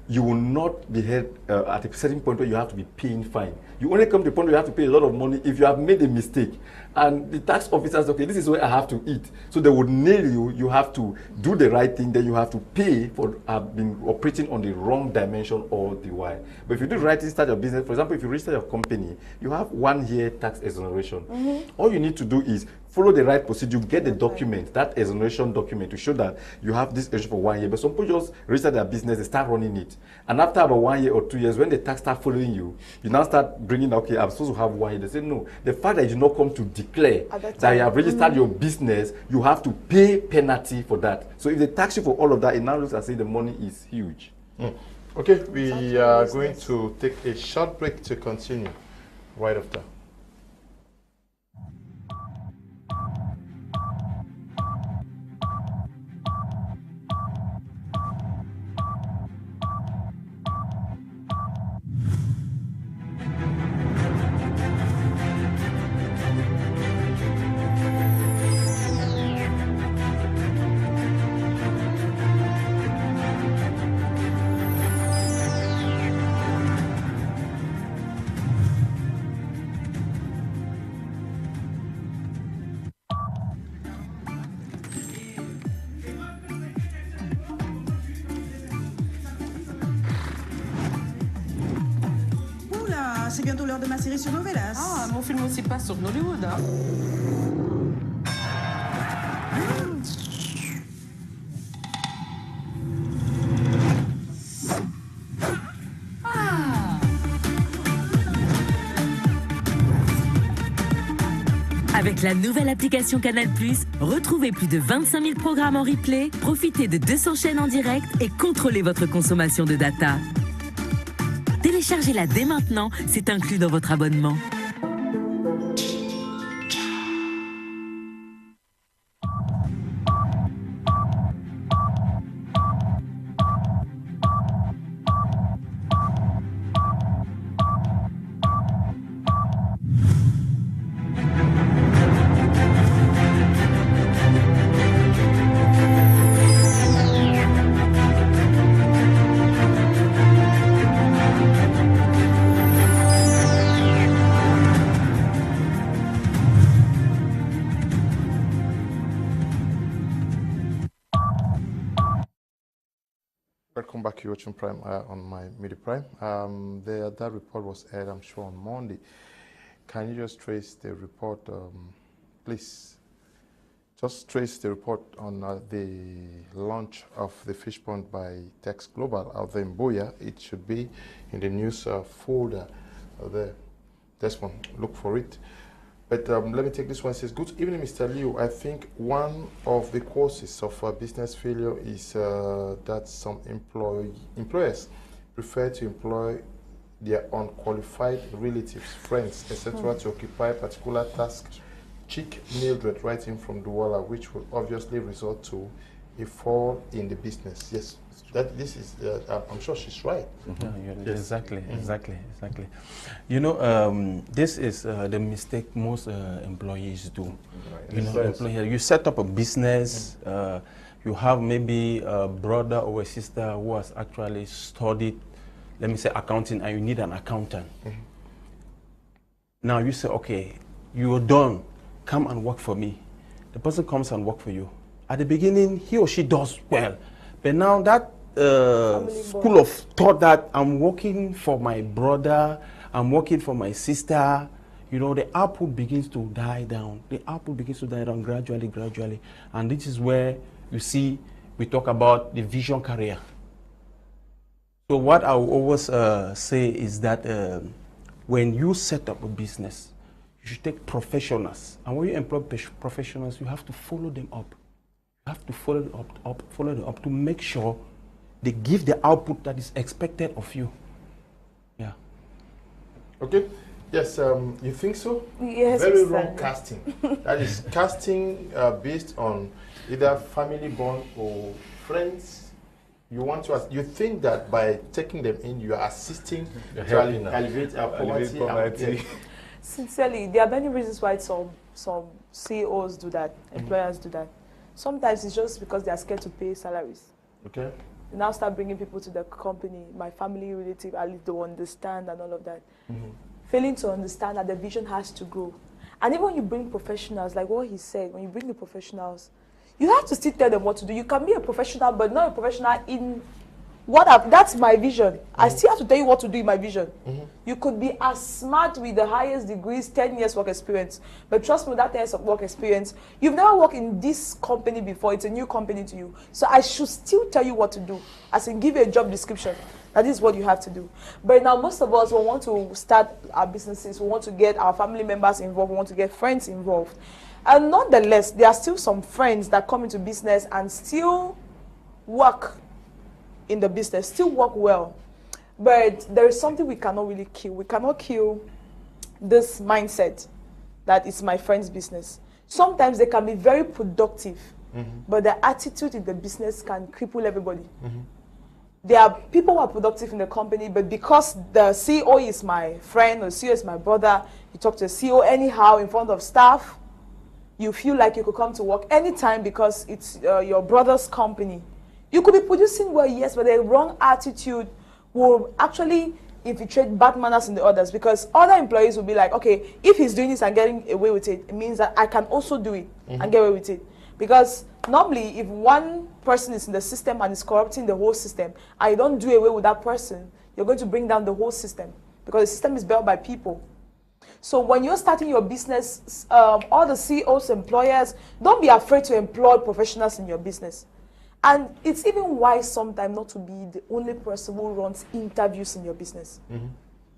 you will not be held at a certain point where you have to be paying fine. You only come to the point where you have to pay a lot of money if you have made a mistake. And the tax officers, okay, this is where I have to eat. So they would nail you, you have to do the right thing, then you have to pay for being operating on the wrong dimension all the while. But if you do the right thing, start your business, for example, if you register your company, you have 1 year tax exoneration. All you need to do is follow the right procedure, get the document, that exoneration document to show that you have this exoneration for 1 year. But some people just register their business, they start running it. And after about 1 year or 2 years, when the tax start following you, you now start bringing, okay, I'm supposed to have 1 year. They say, no, the fact that you did not come to declare that you have registered your business, you have to pay penalty for that. So if they tax you for all of that, it now looks as if the money is huge. Okay, we are going to take a short break to continue right after. c'est bientôt l'heure de ma série sur Novelas. Ah, mon film aussi passe sur Hollywood, hein. Avec la nouvelle application Canal+, retrouvez plus de 25 000 programmes en replay, profitez de 200 chaînes en direct et contrôlez votre consommation de data. Téléchargez-la dès maintenant, c'est inclus dans votre abonnement. Welcome back, you're watching Prime on my Media Prime. That report was aired, I'm sure, on Monday. Can you just trace the report, please? Just trace the report on the launch of the fish pond by Tex Global out there in Boya. It should be in the news folder there. Desmond, look for it. But let me take this one. It says, good evening, Mr. Liu. I think one of the causes of business failure is that some employers prefer to employ their unqualified relatives, friends, etc. to occupy particular tasks. Chick Mildred writing from Douala, which will obviously result to a fall in the business. Yes, this is, I'm sure she's right. Mm-hmm. Yes. Exactly. You know, this is the mistake most employees do. Right. You know, you set up a business, you have maybe a brother or a sister who has actually studied, let me say, accounting, and you need an accountant. Mm-hmm. Now you say, okay, you're done, come and work for me. The person comes and works for you. At the beginning, he or she does well, but now that school of thought that I'm working for my brother, I'm working for my sister, you know, the output begins to die down. The output begins to die down gradually. And this is where you see, we talk about the vision career. So what I will always say is that when you set up a business, you should take professionals. And when you employ professionals, you have to follow them up. You have to follow them up to make sure they give the output that is expected of you. Yeah. Okay. Yes, you think so? Yes. Very wrong casting. That is casting based on either family bond or friends. You think that by taking them in, you are assisting to elevate poverty. Sincerely, there are many reasons why some CEOs do that, employers do that. Sometimes it's just because they are scared to pay salaries. Okay. They now start bringing people to the company, my family relative, at least they understand and all of that. Mm-hmm. Failing to understand that the vision has to grow. And even when you bring professionals, like what he said, when you bring the professionals, you have to still tell them what to do. You can be a professional, but not a professional in that's my vision. Mm-hmm. I still have to tell you what to do in my vision. Mm-hmm. You could be as smart with the highest degrees, 10 years work experience, but trust me, with that 10 years of work experience, you've never worked in this company before. It's a new company to you. So I should still tell you what to do, as in give you a job description. That is what you have to do. But now most of us will want to start our businesses, we want to get our family members involved, we want to get friends involved. And nonetheless, there are still some friends that come into business and still work in the business, still work well. But there is something we cannot really kill. We cannot kill this mindset that it's my friend's business. Sometimes they can be very productive, but the attitude in the business can cripple everybody. There are people who are productive in the company, but because the CEO is my friend or CEO is my brother, you talk to the CEO anyhow in front of staff, you feel like you could come to work anytime because it's your brother's company. You could be producing well, yes, but the wrong attitude will actually infiltrate bad manners in the others, because other employees will be like, okay, if he's doing this and getting away with it, it means that I can also do it and get away with it. Because normally, if one person is in the system and is corrupting the whole system, and you don't do away with that person, you're going to bring down the whole system. because the system is built by people. So when you're starting your business, all the CEOs, employers, don't be afraid to employ professionals in your business. And it's even wise sometimes not to be the only person who runs interviews in your business.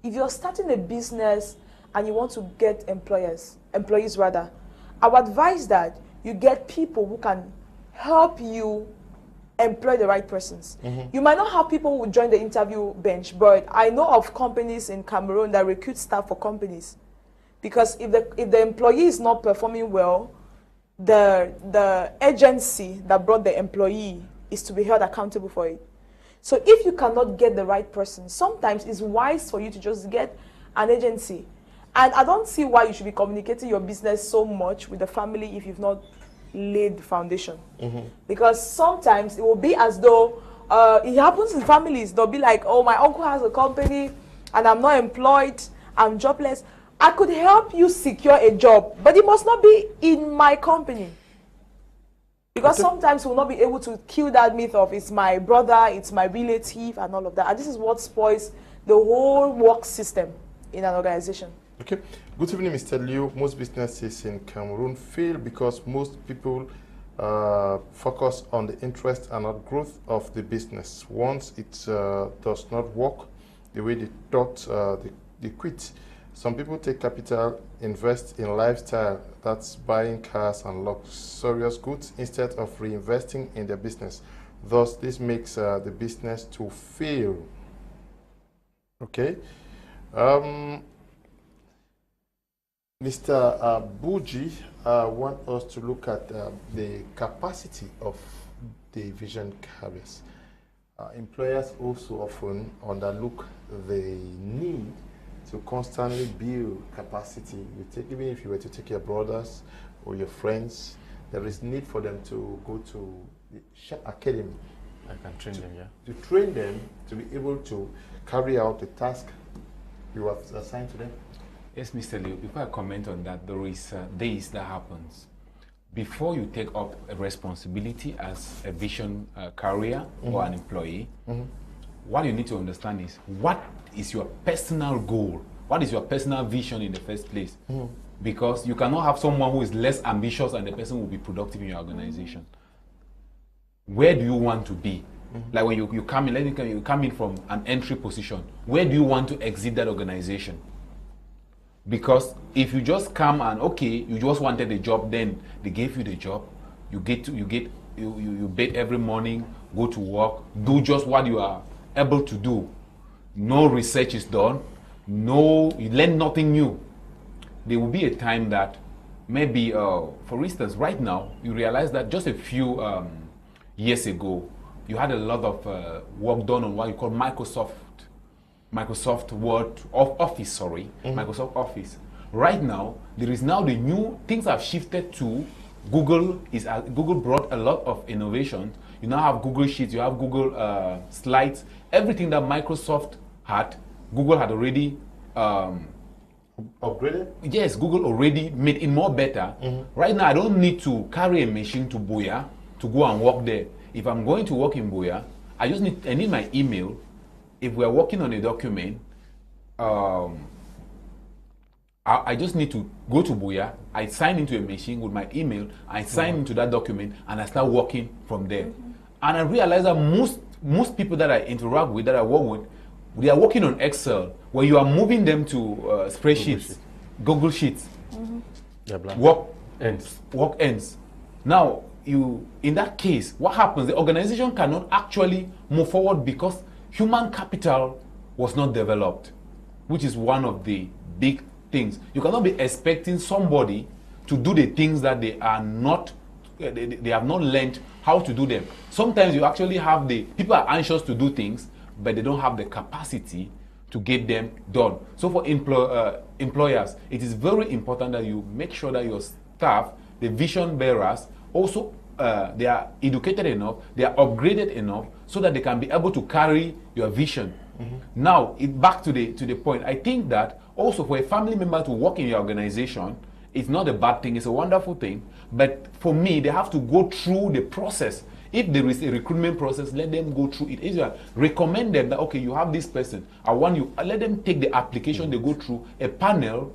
If you're starting a business and you want to get employees rather, I would advise that you get people who can help you employ the right persons. You might not have people who join the interview bench, but I know of companies in Cameroon that recruit staff for companies. Because if the employee is not performing well, the agency that brought the employee is to be held accountable for it. So if you cannot get the right person, sometimes it's wise for you to just get an agency. And I don't see why you should be communicating your business so much with the family if you've not laid the foundation. Because sometimes it will be as though, it happens in families, they'll be like, oh, my uncle has a company and I'm not employed, I'm jobless. I could help you secure a job, but it must not be in my company. Because sometimes we'll not be able to kill that myth of it's my brother, it's my relative, and all of that. And this is what spoils the whole work system in an organization. Okay. Good evening, Mr. Liu. Most businesses in Cameroon fail because most people focus on the interest and not growth of the business. Once it does not work the way they thought, they quit. Some people take capital, invest in lifestyle, that's buying cars and luxurious goods, instead of reinvesting in their business. Thus, this makes the business to fail. Okay. Mr. Buji want us to look at the capacity of the vision carriers. Employers also often underlook the need to constantly build capacity. Even if you were to take your brothers or your friends, there is need for them to go to the Chef Academy. I can train them, yeah. To train them to be able to carry out the task you have assigned to them. Yes, Mr. Liu, before I comment on that, there is this that happens. Before you take up a responsibility as a vision carrier or an employee, what you need to understand is, what is your personal goal? What is your personal vision in the first place? Because you cannot have someone who is less ambitious and the person will be productive in your organization. Where do you want to be? Like when you come in, you come in from an entry position. Where do you want to exit that organization? Because if you just come and, okay, you just wanted a job, then they gave you the job, you bathe every morning, go to work, do just what you are able to do. No research is done, you learn nothing new. There will be a time that maybe, for instance, right now, you realize that just a few years ago, you had a lot of work done on what you call Microsoft Word, Office, Microsoft Office. Right now, there is now the new, things have shifted to Google. Google brought a lot of innovation. You now have Google Sheets, you have Google Slides, everything that Microsoft had, Google had already upgraded? Yes, Google already made it more better. Right now, I don't need to carry a machine to Boya to go and work there. If I'm going to work in Boya, I need my email. If we are working on a document, I just need to go to Boya, I sign into a machine with my email, I sign into that document, and I start working from there. And I realize that most people that I interact with, that I work with, they are working on Excel, where you are moving them to spreadsheets, Google Sheets. Work ends. Now, in that case, what happens? The organization cannot actually move forward because human capital was not developed, which is one of the big things. You cannot be expecting somebody to do the things that they are not, they have not learned how to do them. Sometimes you actually have people are anxious to do things, but they don't have the capacity to get them done. So for employers, it is very important that you make sure that your staff, the vision bearers, also they are educated enough, they are upgraded enough, so that they can be able to carry your vision. Now, back to the point, I think that also for a family member to work in your organization, it's not a bad thing, it's a wonderful thing, but for me, they have to go through the process. If there is a recruitment process, let them go through it. If you recommend them that, okay, you have this person, I want you, let them take the application, they go through a panel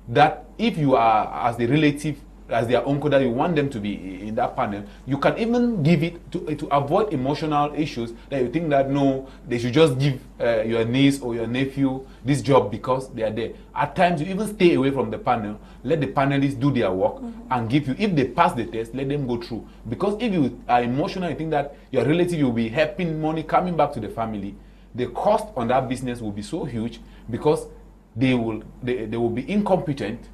that if you are as the relative, as their uncle, that you want them to be in that panel, you can even give it to avoid emotional issues that you think that no, they should just give your niece or your nephew this job because they are there. At times, you even stay away from the panel, let the panelists do their work and give you, if they pass the test, let them go through. Because if you are emotional, you think that your relative will be helping money coming back to the family, the cost on that business will be so huge because they will be incompetent,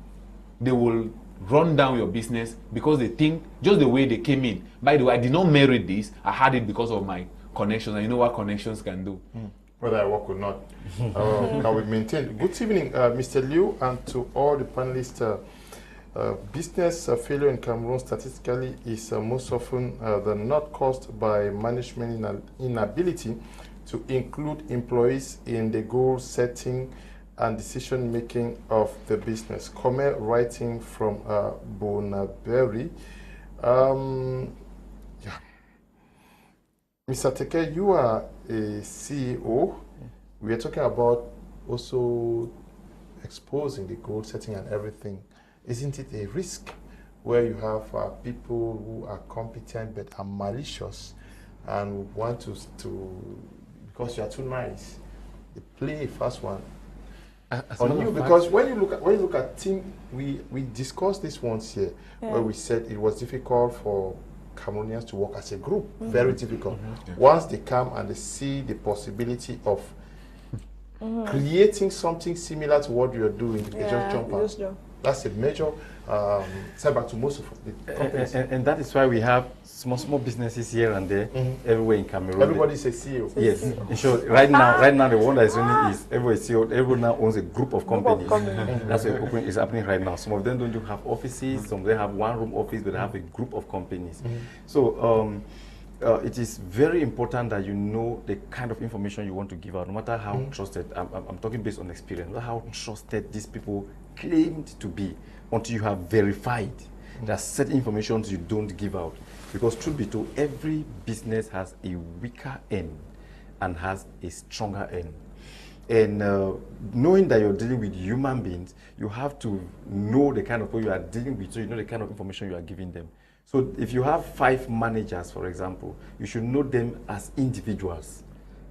they will run down your business because they think just the way they came in. By the way, I did not merit this, I had it because of my connections, and you know what connections can do. Whether I work or not, can we maintain? Good evening, Mr. Liu, and to all the panelists. Business failure in Cameroon statistically is most often not caused by management inability to include employees in the goal setting and decision making of the business. Comment writing from Bonaberry. Yeah. Mr. Teke, you are a CEO. We are talking about also exposing the goal setting and everything. Isn't it a risk where you have people who are competent but are malicious and want to because you are too nice, they play a fast one on you? Because when you look at team, we discussed this once here, where we said it was difficult for Cameroonians to work as a group, very difficult. Once they come and they see the possibility of creating something similar to what you're doing, they just jump out. That's a major setback to most of the companies. And that is why we have small businesses here and there, everywhere in Cameroon. Everybody's a CEO. Yes. So right now the one that is only is everywhere CEO. Everyone now owns a group of companies. That's what is happening right now. Some of them don't have offices. Some of them have one-room office, but they have a group of companies. So it is very important that you know the kind of information you want to give out, no matter how trusted. I'm talking based on experience. No matter how trusted these people claimed to be, until you have verified that certain information you don't give out. Because truth be told, every business has a weaker end and has a stronger end. And knowing that you're dealing with human beings, you have to know the kind of people you are dealing with, so you know the kind of information you are giving them. So if you have 5 managers, for example, you should know them as individuals.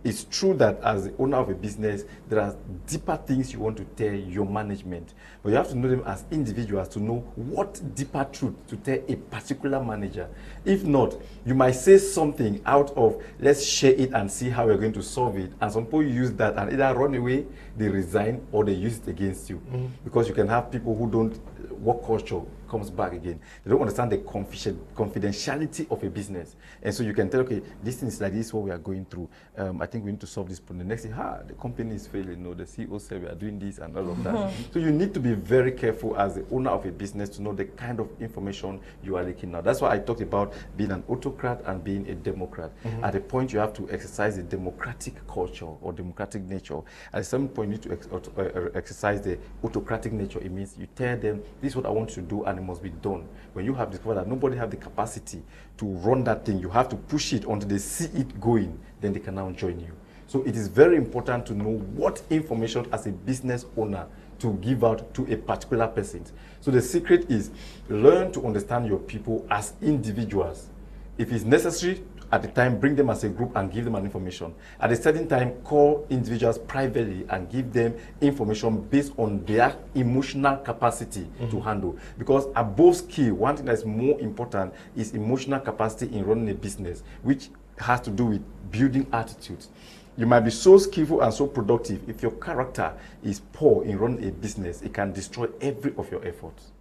It's true that as the owner of a business, there are deeper things you want to tell your management, but you have to know them as individuals to know what deeper truth to tell a particular manager. If not, you might say something out of, let's share it and see how we're going to solve it, and some people use that and either run away, they resign, or they use it against you. Because you can have people who don't, work culture comes back again. They don't understand the confidentiality of a business. And so you can tell, okay, this thing is like this, what we are going through. I think we need to solve this problem. The next thing, the company is failing. No, the CEO said we are doing this and all of that. So you need to be very careful as the owner of a business to know the kind of information you are leaking out. That's why I talked about being an autocrat and being a democrat. At a point, you have to exercise the democratic culture or democratic nature. At some point, you need to exercise the autocratic nature. It means you tell them, this is what I want you to do, and it must be done. When you have discovered that nobody has the capacity to run that thing, you have to push it until they see it going, then they can now join you. So it is very important to know what information as a business owner to give out to a particular person. So the secret is learn to understand your people as individuals. If it's necessary, at the time, bring them as a group and give them an information. At a certain time, call individuals privately and give them information based on their emotional capacity to handle. Because above skill, one thing that's more important is emotional capacity in running a business, which has to do with building attitudes. You might be so skillful and so productive. If your character is poor in running a business, it can destroy every of your efforts.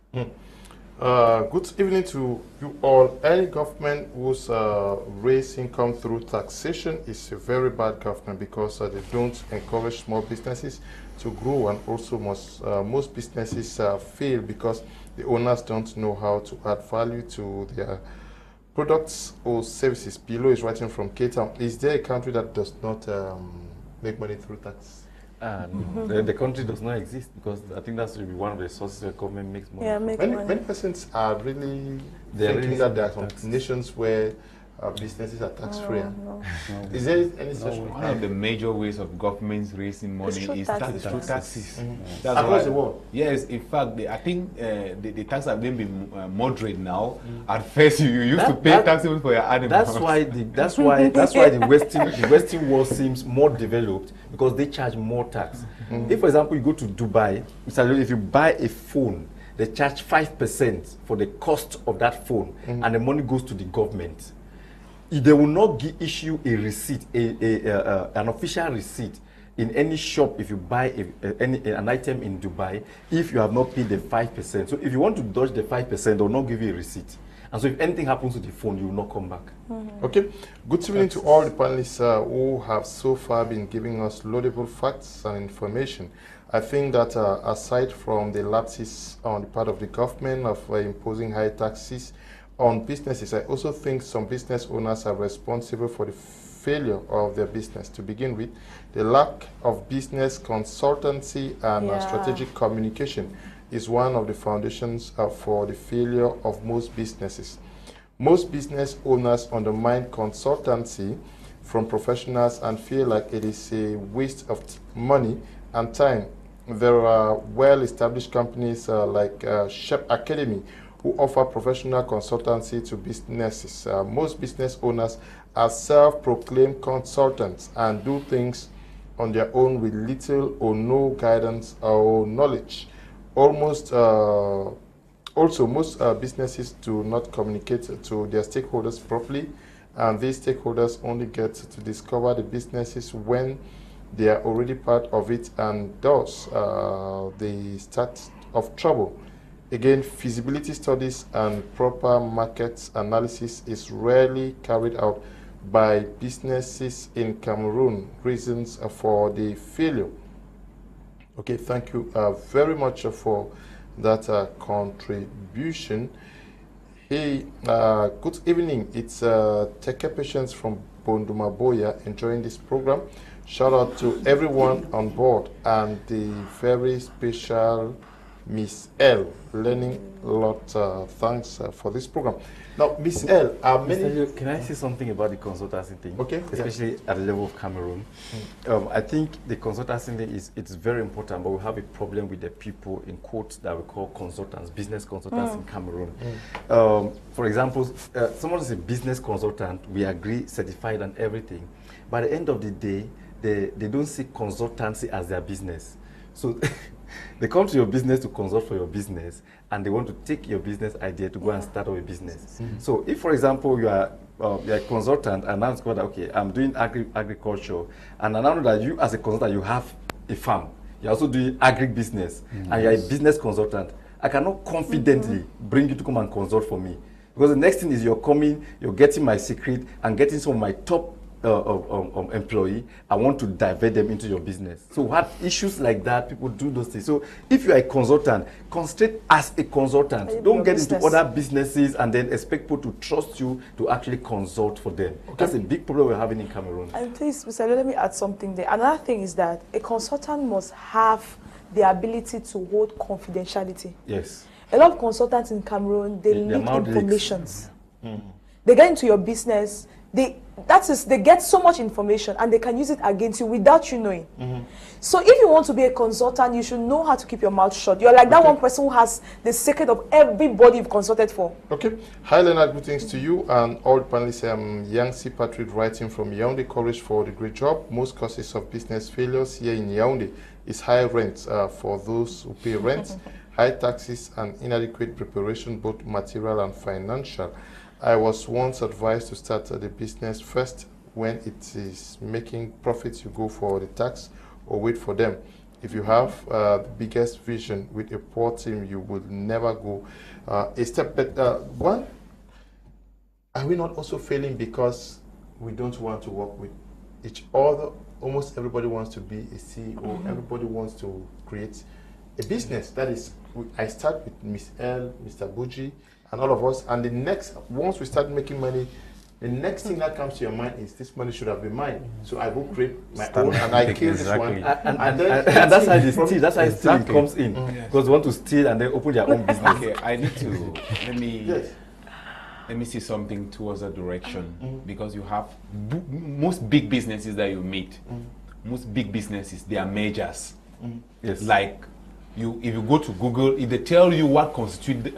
Good evening to you all. Any government who's raise income through taxation is a very bad government, because they don't encourage small businesses to grow, and also most businesses fail because the owners don't know how to add value to their products or services. Below is writing from Cape Town. Is there a country that does not make money through tax? The country does not exist, because I think that should be one of the sources where government makes money. Many persons are really thinking that there are some nations where businesses are tax-free. No. Is there any such? One of the major ways of governments raising money is through taxes. That's across the world. Yes, in fact, I think the tax have then been moderate now. At first, you used to pay taxes for your animals. That's why the Western world seems more developed, because they charge more tax. If, for example, you go to Dubai, if you buy a phone, they charge 5% for the cost of that phone, and the money goes to the government. They will not issue a receipt, an official receipt in any shop if you buy an item in Dubai, if you have not paid the 5%. So if you want to dodge the 5%, they will not give you a receipt. And so if anything happens to the phone, you will not come back. Okay. Good evening to all the panelists who have so far been giving us laudable facts and information. I think that aside from the lapses on the part of the government of imposing high taxes on businesses, I also think some business owners are responsible for the failure of their business. To begin with, the lack of business consultancy and strategic communication is one of the foundations for the failure of most businesses. Most business owners undermine consultancy from professionals and feel like it is a waste of money and time. There are well-established companies like Shep Academy who offer professional consultancy to businesses. Most business owners are self-proclaimed consultants and do things on their own with little or no guidance or knowledge. Most businesses do not communicate to their stakeholders properly, and these stakeholders only get to discover the businesses when they are already part of it, and thus the start of trouble. Again, feasibility studies and proper market analysis is rarely carried out by businesses in Cameroon. Reasons for the failure. Okay, thank you very much for that contribution. Hey, good evening. It's Teke Patience from Bondumaboya enjoying this program. Shout out to everyone on board and the very special Miss L, learning a lot. Thanks for this program. Now, Miss L, can I say something about the consultancy thing? Okay. Especially at the level of Cameroon. I think the consultancy thing it's very important, but we have a problem with the people in quotes that we call consultants, business consultants in Cameroon. For example, someone is a business consultant, we agree, certified and everything. By the end of the day, they don't see consultancy as their business. So they come to your business to consult for your business, and they want to take your business idea to go and start up a business. So if, for example, you are a consultant, and now it's called, okay, I'm doing agriculture, and I know that you as a consultant, you have a farm. You're also doing agri-business, and you're a business consultant. I cannot confidently bring you to come and consult for me. Because the next thing is you're coming, you're getting my secret, and getting some of my top employee, I want to divert them into your business. So what issues like that, people do those things. So if you're a consultant, concentrate as a consultant. Don't get into other businesses and then expect people to trust you to actually consult for them. Okay. That's a big problem we're having in Cameroon. And please, Mr. let me add something there. Another thing is that a consultant must have the ability to hold confidentiality. Yes. A lot of consultants in Cameroon, they leak information. They get into your business, they get so much information and they can use it against you without you knowing. So if you want to be a consultant, you should know how to keep your mouth shut. You're like that one person who has the secret of everybody you've consulted for. Okay. Hi, Leonard. Greetings to you and all the panelists. I'm Yangsi Patrick, writing from Yaoundé. Courage for the great job. Most causes of business failures here in Yaoundé is high rents for those who pay rent, high taxes, and inadequate preparation, both material and financial. I was once advised to start the business first. When it is making profits, you go for the tax or wait for them. If you have the biggest vision with a poor team, you will never go a step better. One, are we not also failing because we don't want to work with each other? Almost everybody wants to be a CEO. Everybody wants to create a business. That is, I start with Miss L, Mr. Buji, and all of us, and the next, once we start making money, the next thing that comes to your mind is this money should have been mine. So I go create my own and I kill this one. And that's how the stealing comes in. Because they want to steal and then open their own business. Okay, I need to, let me... Yes. let me see something towards that direction, because you have most big businesses that you meet. Most big businesses, they are majors. Yes. Like if you go to Google, if they tell you what constitutes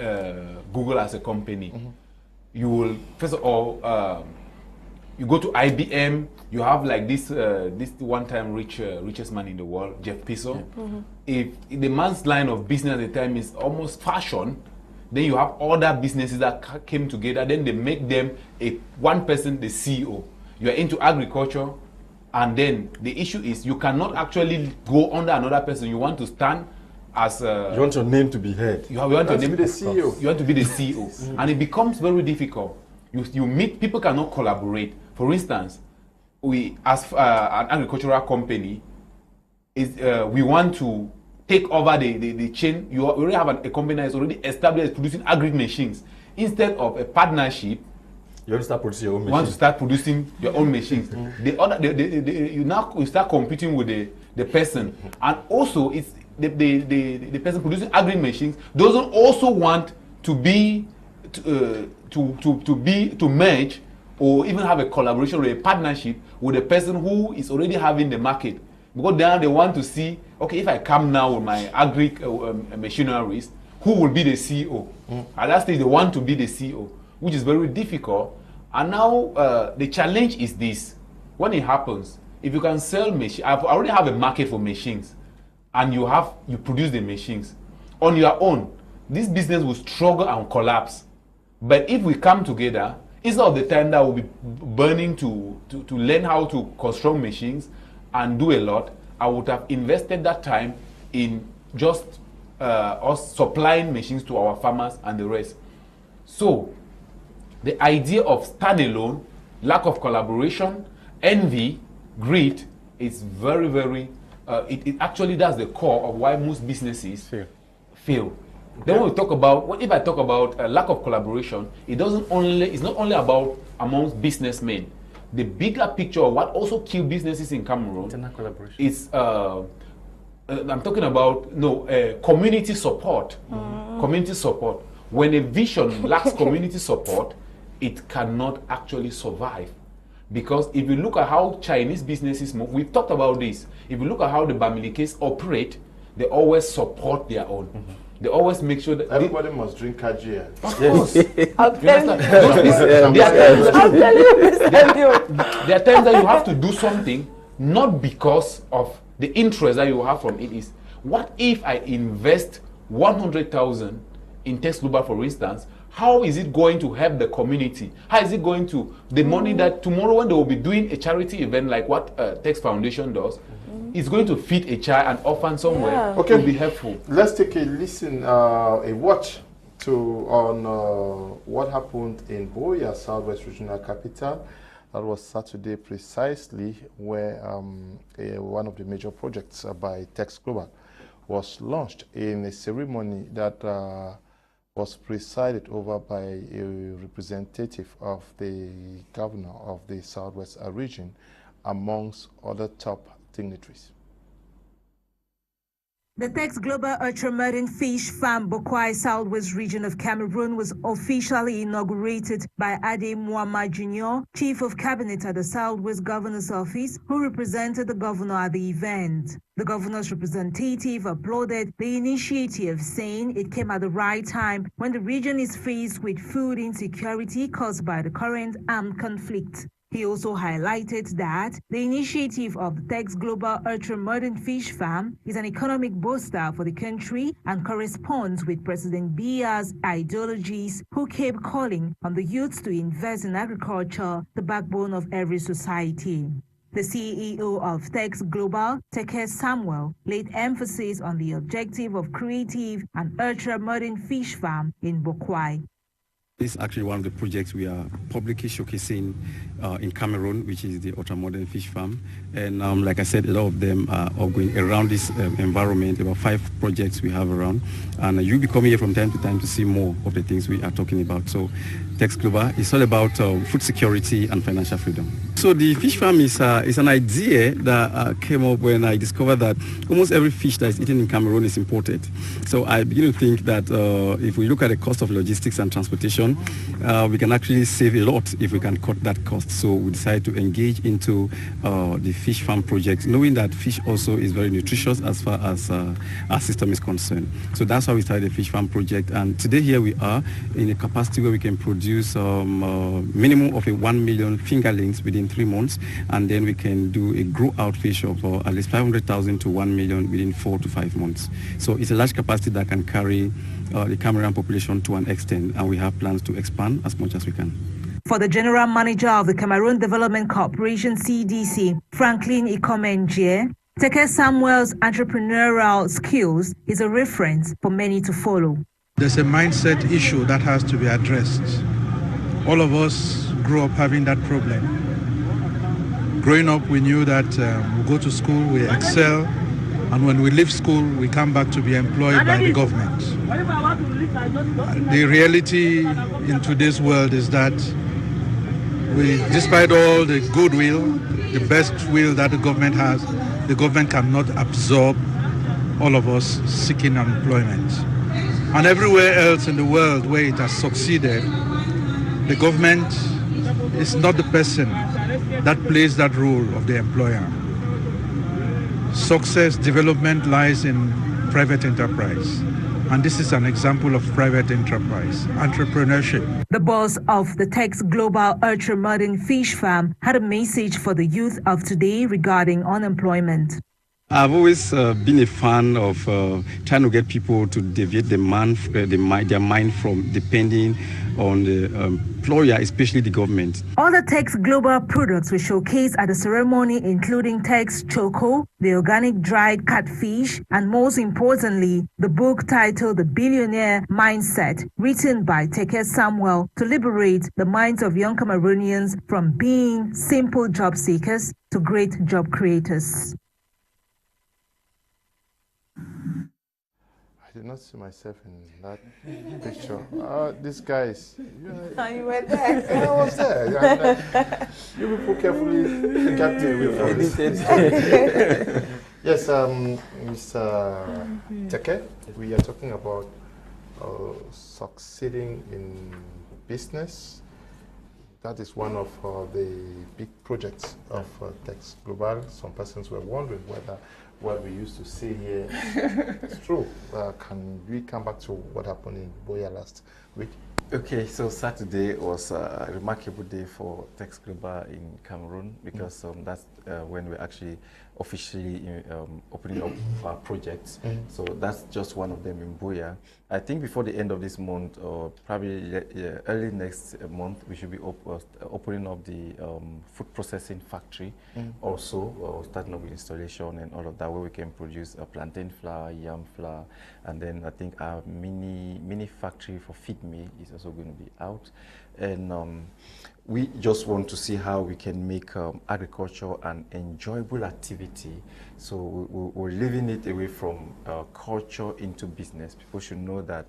Google as a company, you will first of all you go to IBM. You have like this one-time richest man in the world, Jeff Bezos. If the man's line of business at the time is almost fashion, then you have other businesses that came together. Then they make them one person the CEO. You are into agriculture, and then the issue is you cannot actually go under another person. You want to stand as you want your name to be heard. You want to be the CEO. You want to be the CEO, and it becomes very difficult. You meet people cannot collaborate. For instance, we as an agricultural company we want to take over the chain. You already have a company that is already established producing agri machines. Instead of a partnership, you want to start producing your own machines. You want to start producing your own machines. You start competing with the person, and also it's the person producing agri machines doesn't also want to be to merge or even have a collaboration or a partnership with a person who is already having the market. Because then they want to see, okay, if I come now with my agri machineries, who will be the CEO? At that stage, they want to be the CEO, which is very difficult. And now the challenge is this. When it happens, if you can sell machines, I already have a market for machines, and you produce the machines on your own, this business will struggle and collapse. But if we come together, instead of the time that will be burning to learn how to construct machines and do a lot, I would have invested that time in just us supplying machines to our farmers and the rest. So the idea of standalone, lack of collaboration, envy, greed is very, very, it actually that's the core of why most businesses fail. Okay. Then when we talk about, if I talk about lack of collaboration, it's not only about amongst businessmen. The bigger picture of what also kills businesses in Cameroon is, I'm talking about community support. Community support. When a vision lacks community support, it cannot actually survive. Because if you look at how Chinese businesses move, we've talked about this. If you look at how the Bamilikes operate, they always support their own. They always make sure that everybody must drink Kajia. Of course. I'll tell you. There are times that you have to do something not because of the interest that you have from it. Is what if I invest 100,000 in Teke Global, for instance? How is it going to help the community? How is it going to the money that tomorrow when they will be doing a charity event like what Teke Foundation does? It's going to feed a child, an orphan somewhere. Okay, to be helpful. Let's take a listen, a watch on what happened in Boya, Southwest Regional Capital. That was Saturday precisely, where one of the major projects by Teke Global was launched in a ceremony that was presided over by a representative of the governor of the Southwest region, amongst other top dignitaries. The Teke Global Ultramarine Fish Farm, Bokwai, Southwest region of Cameroon, was officially inaugurated by Ade Muammar Jr., Chief of Cabinet at the Southwest Governor's Office, who represented the governor at the event. The governor's representative applauded the initiative, saying it came at the right time when the region is faced with food insecurity caused by the current armed conflict. He also highlighted that the initiative of the Teke Global Ultramarine Fish Farm is an economic booster for the country and corresponds with President Biya's ideologies, who kept calling on the youth to invest in agriculture, the backbone of every society. The CEO of Teke Global, Teke Samuel, laid emphasis on the objective of creative and ultramarine fish farm in Bokwai. This is actually one of the projects we are publicly showcasing in Cameroon, which is the ultra-modern fish farm. And like I said, a lot of them are going around this environment. About 5 projects we have around. And you'll be coming here from time to time to see more of the things we are talking about. So Teke Global is all about food security and financial freedom. So the fish farm is an idea that came up when I discovered that almost every fish that is eaten in Cameroon is imported. So I begin to think that if we look at the cost of logistics and transportation, population, we can actually save a lot if we can cut that cost. So we decided to engage into the fish farm project, knowing that fish also is very nutritious as far as our system is concerned. So that's how we started the fish farm project. And today here we are in a capacity where we can produce minimum of 1 million fingerlings within 3 months, and then we can do a grow out fish of at least 500,000 to 1 million within 4 to 5 months. So it's a large capacity that can carry the Cameroon population to an extent, and we have plans to expand as much as we can. For the General Manager of the Cameroon Development Corporation, CDC, Franklin Ikomenjie, Teke Samuel's entrepreneurial skills is a reference for many to follow. There's a mindset issue that has to be addressed. All of us grew up having that problem. Growing up, we knew that we go to school, we excel, and when we leave school, we come back to be employed by the government. The reality in today's world is that despite all the goodwill, the best will that the government has, the government cannot absorb all of us seeking employment. And everywhere else in the world where it has succeeded, the government is not the person that plays that role of the employer. Success, development lies in private enterprise. And this is an example of private enterprise, entrepreneurship. The boss of the Teke's global ultra-modern fish farm had a message for the youth of today regarding unemployment. I've always been a fan of trying to get people to deviate their mind from depending on the employer, especially the government. Other Teke's global products were showcased at the ceremony, including Teke's Choco, the organic dried catfish, and most importantly, the book titled The Billionaire Mindset, written by Teke Samuel to liberate the minds of young Cameroonians from being simple job seekers to great job creators. I did not see myself in that picture. These guys. You were there. I was there. You people carefully kept me away from it. Yes, Mr. Teke, we are talking about succeeding in business. That is one of the big projects of Teke's Global. Some persons were wondering whether what we used to see here is true. Can we come back to what happened in Boya last week? Okay, so Saturday was a remarkable day for Teke's Global in Cameroon because that's when we're actually officially opening up our projects. So that's just one of them in Boya. I think before the end of this month, or probably early next month, we should be opening up the food processing factory. Also, starting up with installation and all of that, where we can produce plantain flour, yam flour, and then I think our mini factory for feed me is also going to be out. And we just want to see how we can make agriculture an enjoyable activity. So we're leaving it away from culture into business. People should know that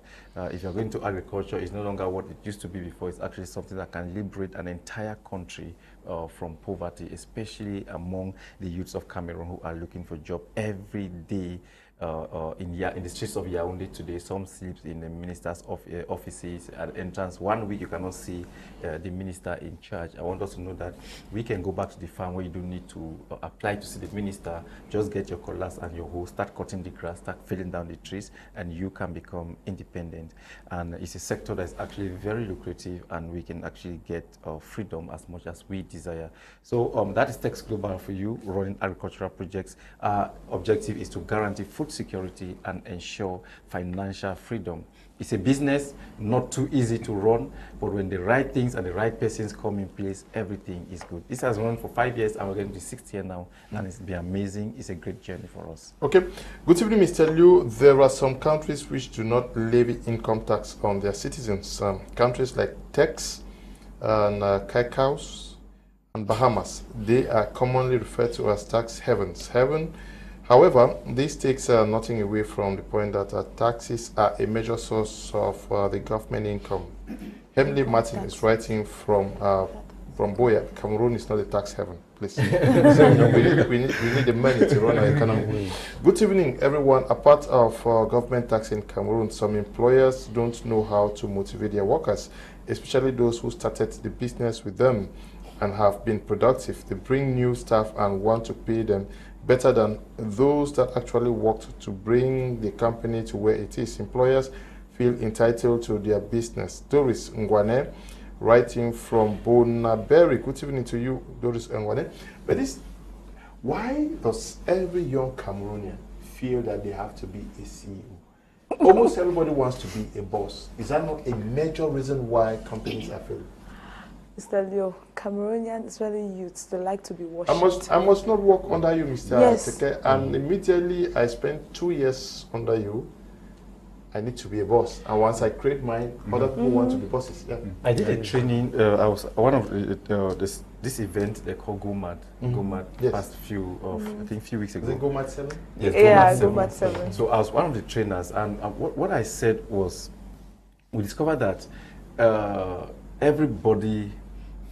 if you're going to agriculture, it's no longer what it used to be before. It's actually something that can liberate an entire country from poverty, especially among the youths of Cameroon who are looking for job every day. In the streets of Yaoundé today, some sleeps in the minister's offices at the entrance. 1 week you cannot see the minister in charge. I want us to know that we can go back to the farm where you don't need to apply to see the minister. Just get your cutlass and your hoe, start cutting the grass, start felling down the trees, and you can become independent. And it's a sector that's actually very lucrative, and we can actually get freedom as much as we desire. So that is Teke's Global for you, running agricultural projects. Our objective is to guarantee food security and ensure financial freedom. It's a business, not too easy to run, but when the right things and the right persons come in place, everything is good. This has run for 5 years, and we're getting to 6th year now, and it's been amazing. It's a great journey for us. Okay. Good evening, Mr. Liu. There are some countries which do not levy income tax on their citizens. Countries like Tex and Caicos and Bahamas, they are commonly referred to as tax havens. However, this takes nothing away from the point that taxes are a major source of the government income. Emily Martin is writing from from Boya. Cameroon is not a tax heaven, please. So, we need the money to run our economy. Good evening, everyone. Apart of government tax in Cameroon, some employers don't know how to motivate their workers, especially those who started the business with them and have been productive. They bring new staff and want to pay them better than those that actually worked to bring the company to where it is. Employers feel entitled to their business. Doris Ngwane, writing from Bonaberry. Good evening to you, Doris Ngwane. But why does every young Cameroonian feel that they have to be a CEO? Almost everybody wants to be a boss. Is that not a major reason why companies are failing? Mr. Leo, Cameroonian, especially youths, they like to be worshipped. I must not work under you, Mr. Yes. Teke, and immediately I spent 2 years under you. I need to be a boss, and once I create mine, other people want to be bosses. Yeah. I did a training. I was one of this event they call GoMad. GoMad past I think few weeks ago. Is it GoMad 7? Yes, yeah, GoMad 7. So I was one of the trainers, and what I said was, we discovered that everybody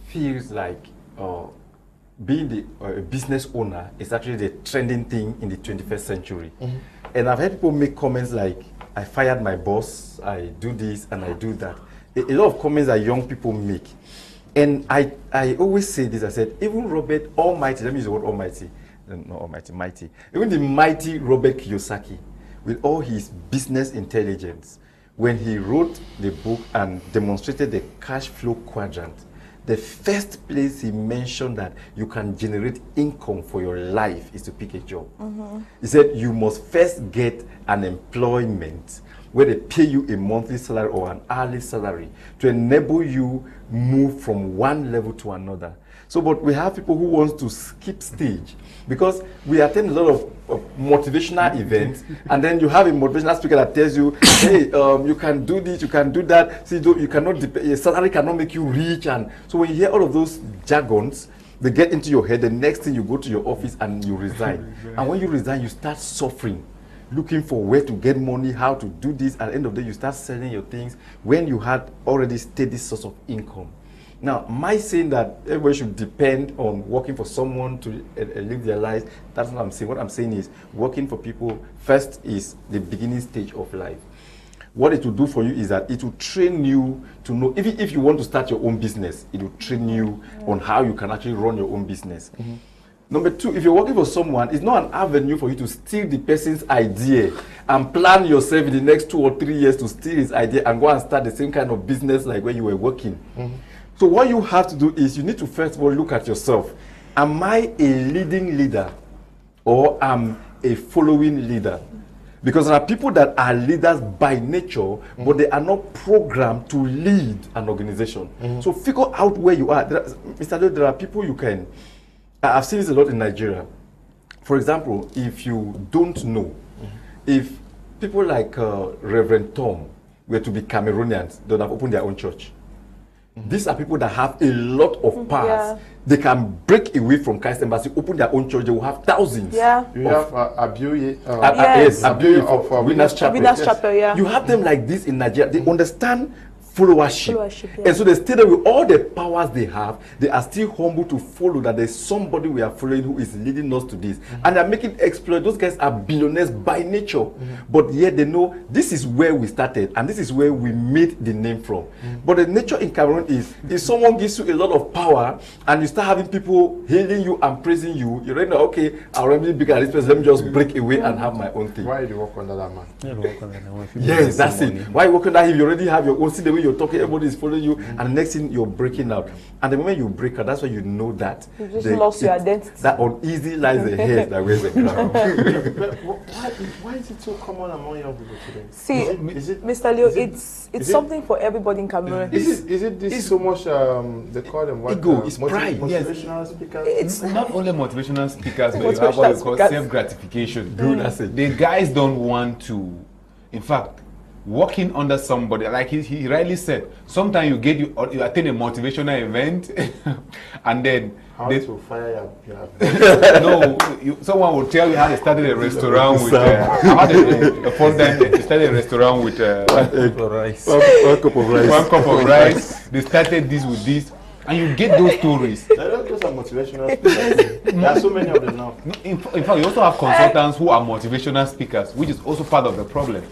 feels like being a business owner is actually the trending thing in the 21st century. And I've heard people make comments like, I fired my boss, I do this and I do that. A lot of comments that young people make. And I always say this, I said, even Robert Almighty, let me use the word Almighty, not Almighty, mighty. Even the mighty Robert Kiyosaki, with all his business intelligence, when he wrote the book and demonstrated the cash flow quadrant, the first place he mentioned that you can generate income for your life is to pick a job. He said you must first get an employment where they pay you a monthly salary or an hourly salary to enable you move from one level to another. So, but we have people who want to skip stage because we attend a lot of motivational events, and then you have a motivational speaker that tells you, hey, you can do this, you can do that. See, you cannot, your salary cannot make you rich. And so when you hear all of those jargons, they get into your head. The next thing you go to your office and you resign. And when you resign, you start suffering, looking for where to get money, how to do this. At the end of the day, you start selling your things when you had already steady source of income. Now, my saying that everybody should depend on working for someone to live their lives, that's what I'm saying. What I'm saying is working for people first is the beginning stage of life. What it will do for you is that it will train you to know, if you want to start your own business, it will train you on how you can actually run your own business. Number two, if you're working for someone, it's not an avenue for you to steal the person's idea and plan yourself in the next 2 or 3 years to steal his idea and go and start the same kind of business like where you were working. So what you have to do is you need to first of all look at yourself. Am I a leading leader or am a following leader? Because there are people that are leaders by nature, but they are not programmed to lead an organization. So figure out where you are. Mr. Leo, there are people you can, I've seen this a lot in Nigeria. For example, if you don't know, if people like Reverend Tom were to be Cameroonians, they would have opened their own church. These are people that have a lot of powers. They can break away from Christ Embassy, open their own church. They will have thousands. You have Abiyoye. Abiyoye of Winners Chapel. Winners Chapel, You have them like this in Nigeria. They understand followership. And so they stay there with all the powers they have. They are still humble to follow that there's somebody we are following who is leading us to this. And they're making exploit. Those guys are billionaires by nature. But yet they know this is where we started and this is where we made the name from. But the nature in Cameroon is, if someone gives you a lot of power and you start having people hailing you and praising you, you're right now, okay, I'm really big at this place, let me just break away and have my own thing. Why do you work under that man? Yes, that's it. Why you work under him? You already have your own, see the way you're talking, everybody is following you, and the next thing you're breaking out. And the moment you break out, that's why you know that you just lost your identity. That uneasy lies the head that wears the crown. Why is it so common among young people today? See, Mr. Leo, it's something for everybody in Cameroon. Is it this so much? They call them what? Ego, it's pride. Motivational speakers. It's not only motivational speakers, but you have what you call self-gratification. That's it. The guys don't want to, in fact, working under somebody, like he rightly said, sometimes you attend a motivational event and then to fire your someone will tell you how they started a restaurant with the first time they started a restaurant with one cup of rice. One cup of rice. They started this with this. And you get those stories. Those are motivational speakers. There are so many of them now. In fact, you also have consultants who are motivational speakers, which is also part of the problem.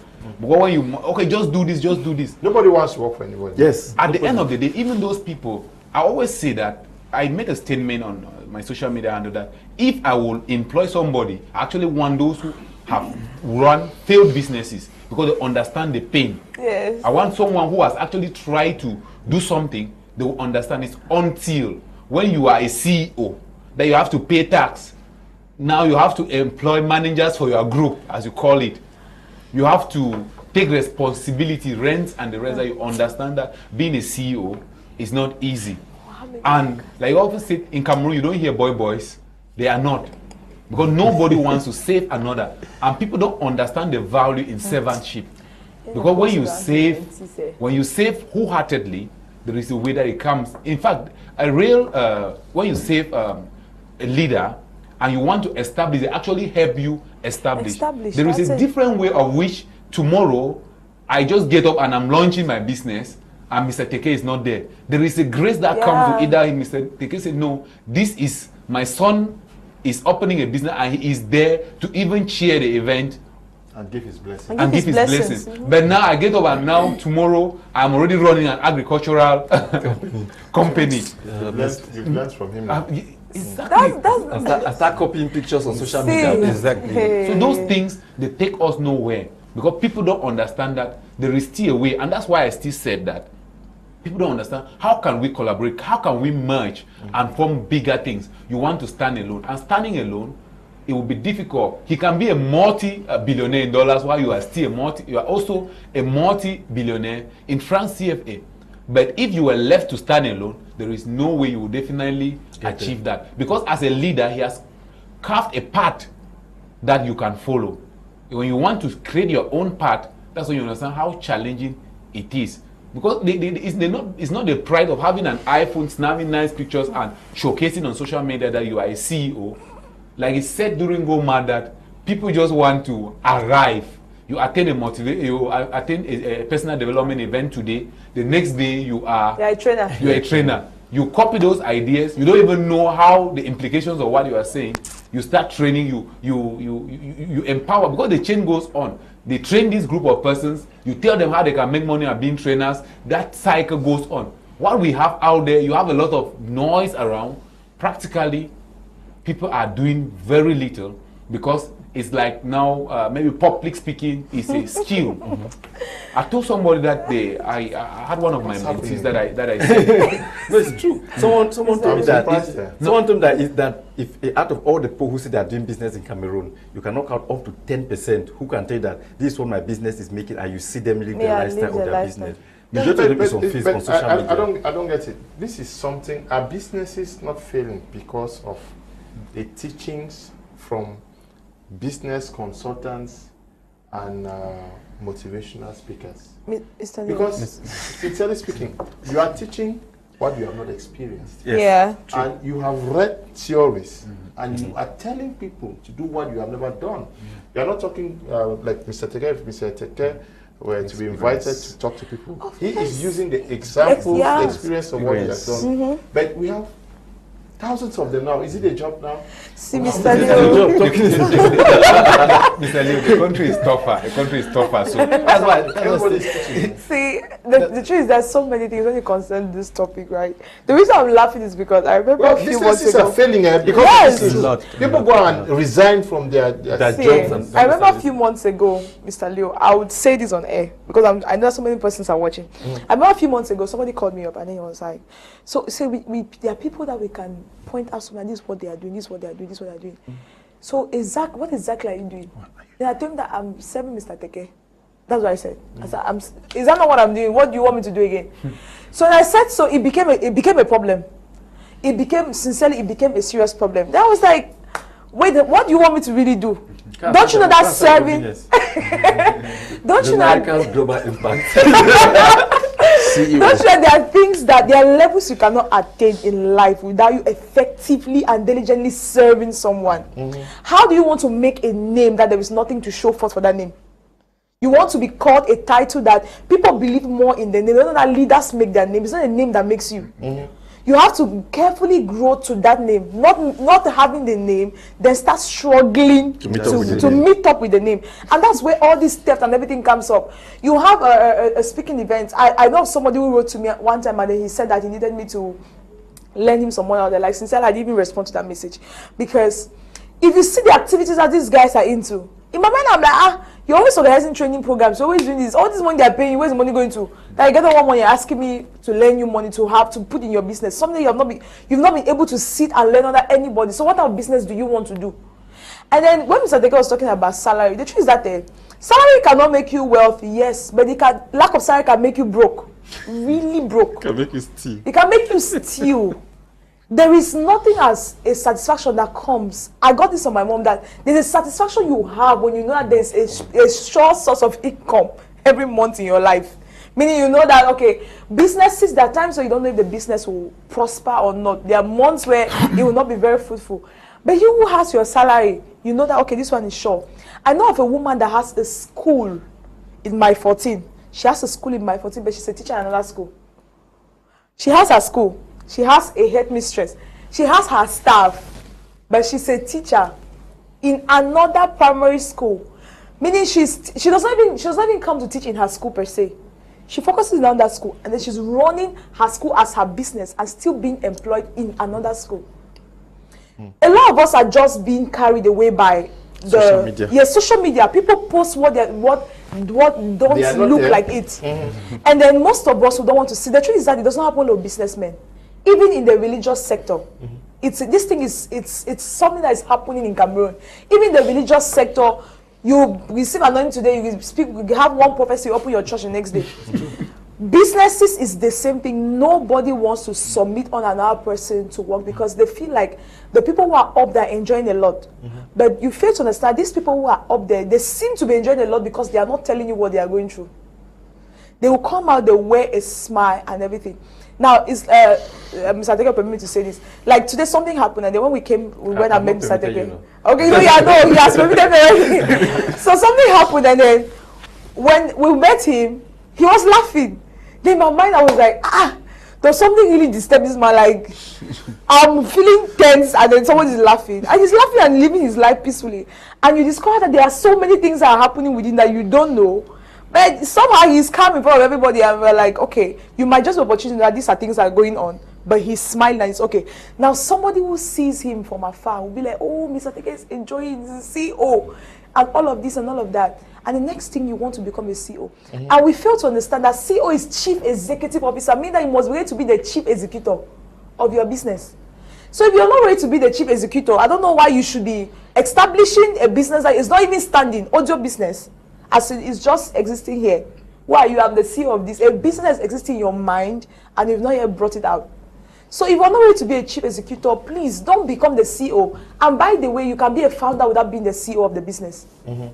Because when you, okay, just do this, just do this. Nobody wants to work for anybody. Yes. At the end of the day, even those people, I always say that, I made a statement on my social media handle that if I will employ somebody, I actually want those who have run failed businesses because they understand the pain. Yes. I want someone who has actually tried to do something, they will understand it until when you are a CEO, that you have to pay tax. Now you have to employ managers for your group, as you call it. You have to take responsibility, rent and the rest, that you understand that being a CEO is not easy. And like you often say, in Cameroon, you don't hear boys. They are not. Because nobody wants to save another. And people don't understand the value in servantship. Because when you save wholeheartedly, there is a way that it comes. In fact, when you save a leader and you want to establish, they actually help you establish. There is a different way of which tomorrow I just get up and I'm launching my business and Mr. Teke is not there. There is a grace that comes to either Mr. Teke say, no, this is my son is opening a business and he is there to even chair the event. And give his blessing. And give his blessings. But now I get up and now tomorrow I'm already running an agricultural company. You've learned from him now. Exactly. I start copying pictures on social media. Exactly. So those things, they take us nowhere. Because people don't understand that there is still a way. And that's why I still said that. People don't understand. How can we collaborate? How can we merge and form bigger things? You want to stand alone. And standing alone, it will be difficult. He can be a multi-billionaire in dollars while you are still you are also a multi-billionaire in France CFA. But if you were left to stand alone, there is no way you will definitely achieve that. Because as a leader, he has carved a path that you can follow. When you want to create your own path, that's when you understand how challenging it is. Because it's not the pride of having an iPhone, snapping nice pictures and showcasing on social media that you are a CEO. Like it's said during GoMad that people just want to arrive. You attend a personal development event today. The next day you're a trainer. You're a trainer. You copy those ideas. You don't even know how the implications of what you are saying. You start training. You empower because the chain goes on. They train this group of persons. You tell them how they can make money and being trainers. That cycle goes on. What we have out there, you have a lot of noise around. Practically, people are doing very little because it's like now maybe public speaking is a skill. I told somebody that day, I had one of my mentees that I said. No, it's true. Someone told me that if out of all the people who say they are doing business in Cameroon, you can knock out up to 10% who can tell you that this is what my business is making, and you see them live the lifestyle of their business. Majority of people on Facebook, on social media. I don't get it. This is something, our businesses not failing because of the teachings from business consultants and motivational speakers. Because, sincerely speaking, you are teaching what you have not experienced. Yes. Yeah. And you have read theories, and you are telling people to do what you have never done. You are not talking like Mr. Teke. If Mr. Teke were to be invited to talk to people, he is using the example, the experience of what he has done. But we have thousands of them now. Is it a job now? See, Mr. Leo. Mr. Leo, the country is tougher. The country is tougher. So that's why everybody's teaching. See, the truth is there's so many things when it concerns this topic, right? The reason I'm laughing is because I remember a few months ago. Are failing because people go and resign from their jobs. I remember a few months ago, Mr. Leo, I would say this on air because I know so many persons are watching. I remember a few months ago, somebody called me up and then he was like, so there are people that we can point out something, this is what they are doing, this is what they are doing, this is what they are doing. So what exactly are you doing? Then I told him that I'm serving Mr. Teke. That's what I said. I said, is that not what I'm doing? What do you want me to do again? So I said, so it became a problem. It became a serious problem. Then I was like, wait, what do you want me to really do? Don't you know that serving? Don't you know global impact? Don't you know there are things that there are levels you cannot attain in life without you effectively and diligently serving someone. How do you want to make a name that there is nothing to show forth for that name? You want to be called a title that people believe more in the name. You know that leaders make their name. It's not a name that makes you. You have to carefully grow to that name, not having the name, then start struggling to meet up with the name. And that's where all this theft and everything comes up. You have a speaking event. I know somebody who wrote to me one time and then he said that he needed me to lend him some money out there. Like, sincerely, I didn't even respond to that message. Because if you see the activities that these guys are into, in my mind, I'm like, you're always organizing training programs, you're always doing this. All this money they're paying you, where's the money going to? That you get one money, you're asking me to lend you money to have to put in your business. Something you've not been able to sit and learn under anybody. So what type of business do you want to do? And then when Mr. Teke was talking about salary, the truth is that salary cannot make you wealthy, yes, but lack of salary can make you broke. Really broke. Can make you steal. It can make you steal. There is nothing as a satisfaction that comes. I got this from my mom, that there's a satisfaction you have when you know that there's a sure source of income every month in your life. Meaning you know that, okay, businesses, there are times where you don't know if the business will prosper or not. There are months where it will not be very fruitful. But you who has your salary, you know that, okay, this one is sure. I know of a woman that has a school in my 14. She has a school in my 14, but she's a teacher in another school. She has her school. She has a headmistress. She has her staff, but she's a teacher in another primary school. Meaning she doesn't even come to teach in her school per se. She focuses on that school, and then she's running her school as her business and still being employed in another school. A lot of us are just being carried away by social media. Yes, social media. People post what don't look like it, and then most of us who don't want to see. The truth is that it doesn't happen to businessmen. Even in the religious sector, this thing is something that is happening in Cameroon. Even in the religious sector, you receive anointing today, you have one prophecy, you open your church the next day. Businesses is the same thing. Nobody wants to submit on another person to work because they feel like the people who are up there are enjoying a lot. But you fail to understand, these people who are up there, they seem to be enjoying a lot because they are not telling you what they are going through. They will come out, they wear a smile and everything. Now, Mr. Teke, permit me to say this. Like today, something happened, and then when we went and met Mr. Teke. You know. Okay, no, yeah, no, he has permitted me. So something happened, and then when we met him, he was laughing. Then in my mind, I was like, there's something really disturbing this man. Like, I'm feeling tense, and then someone is laughing, and he's laughing and living his life peacefully. And you discover that there are so many things that are happening within that you don't know. But somehow he's calm in front of everybody, and we're like, okay, you might just be opportunity that these are things that are going on, but he's smiling and it's okay. Now somebody who sees him from afar will be like, oh, Mr. Teke is enjoying the CEO, and all of this and all of that. And the next thing you want to become a CEO. And we fail to understand that CEO is Chief Executive Officer, meaning that you must be ready to be the Chief Executor of your business. So if you're not ready to be the Chief Executor, I don't know why you should be establishing a business that is not even standing, audio business. As it is just existing here. Why you have the CEO of this? A business existing in your mind and you've not yet brought it out. So if you're not ready to be a chief executor, please don't become the CEO. And by the way, you can be a founder without being the CEO of the business.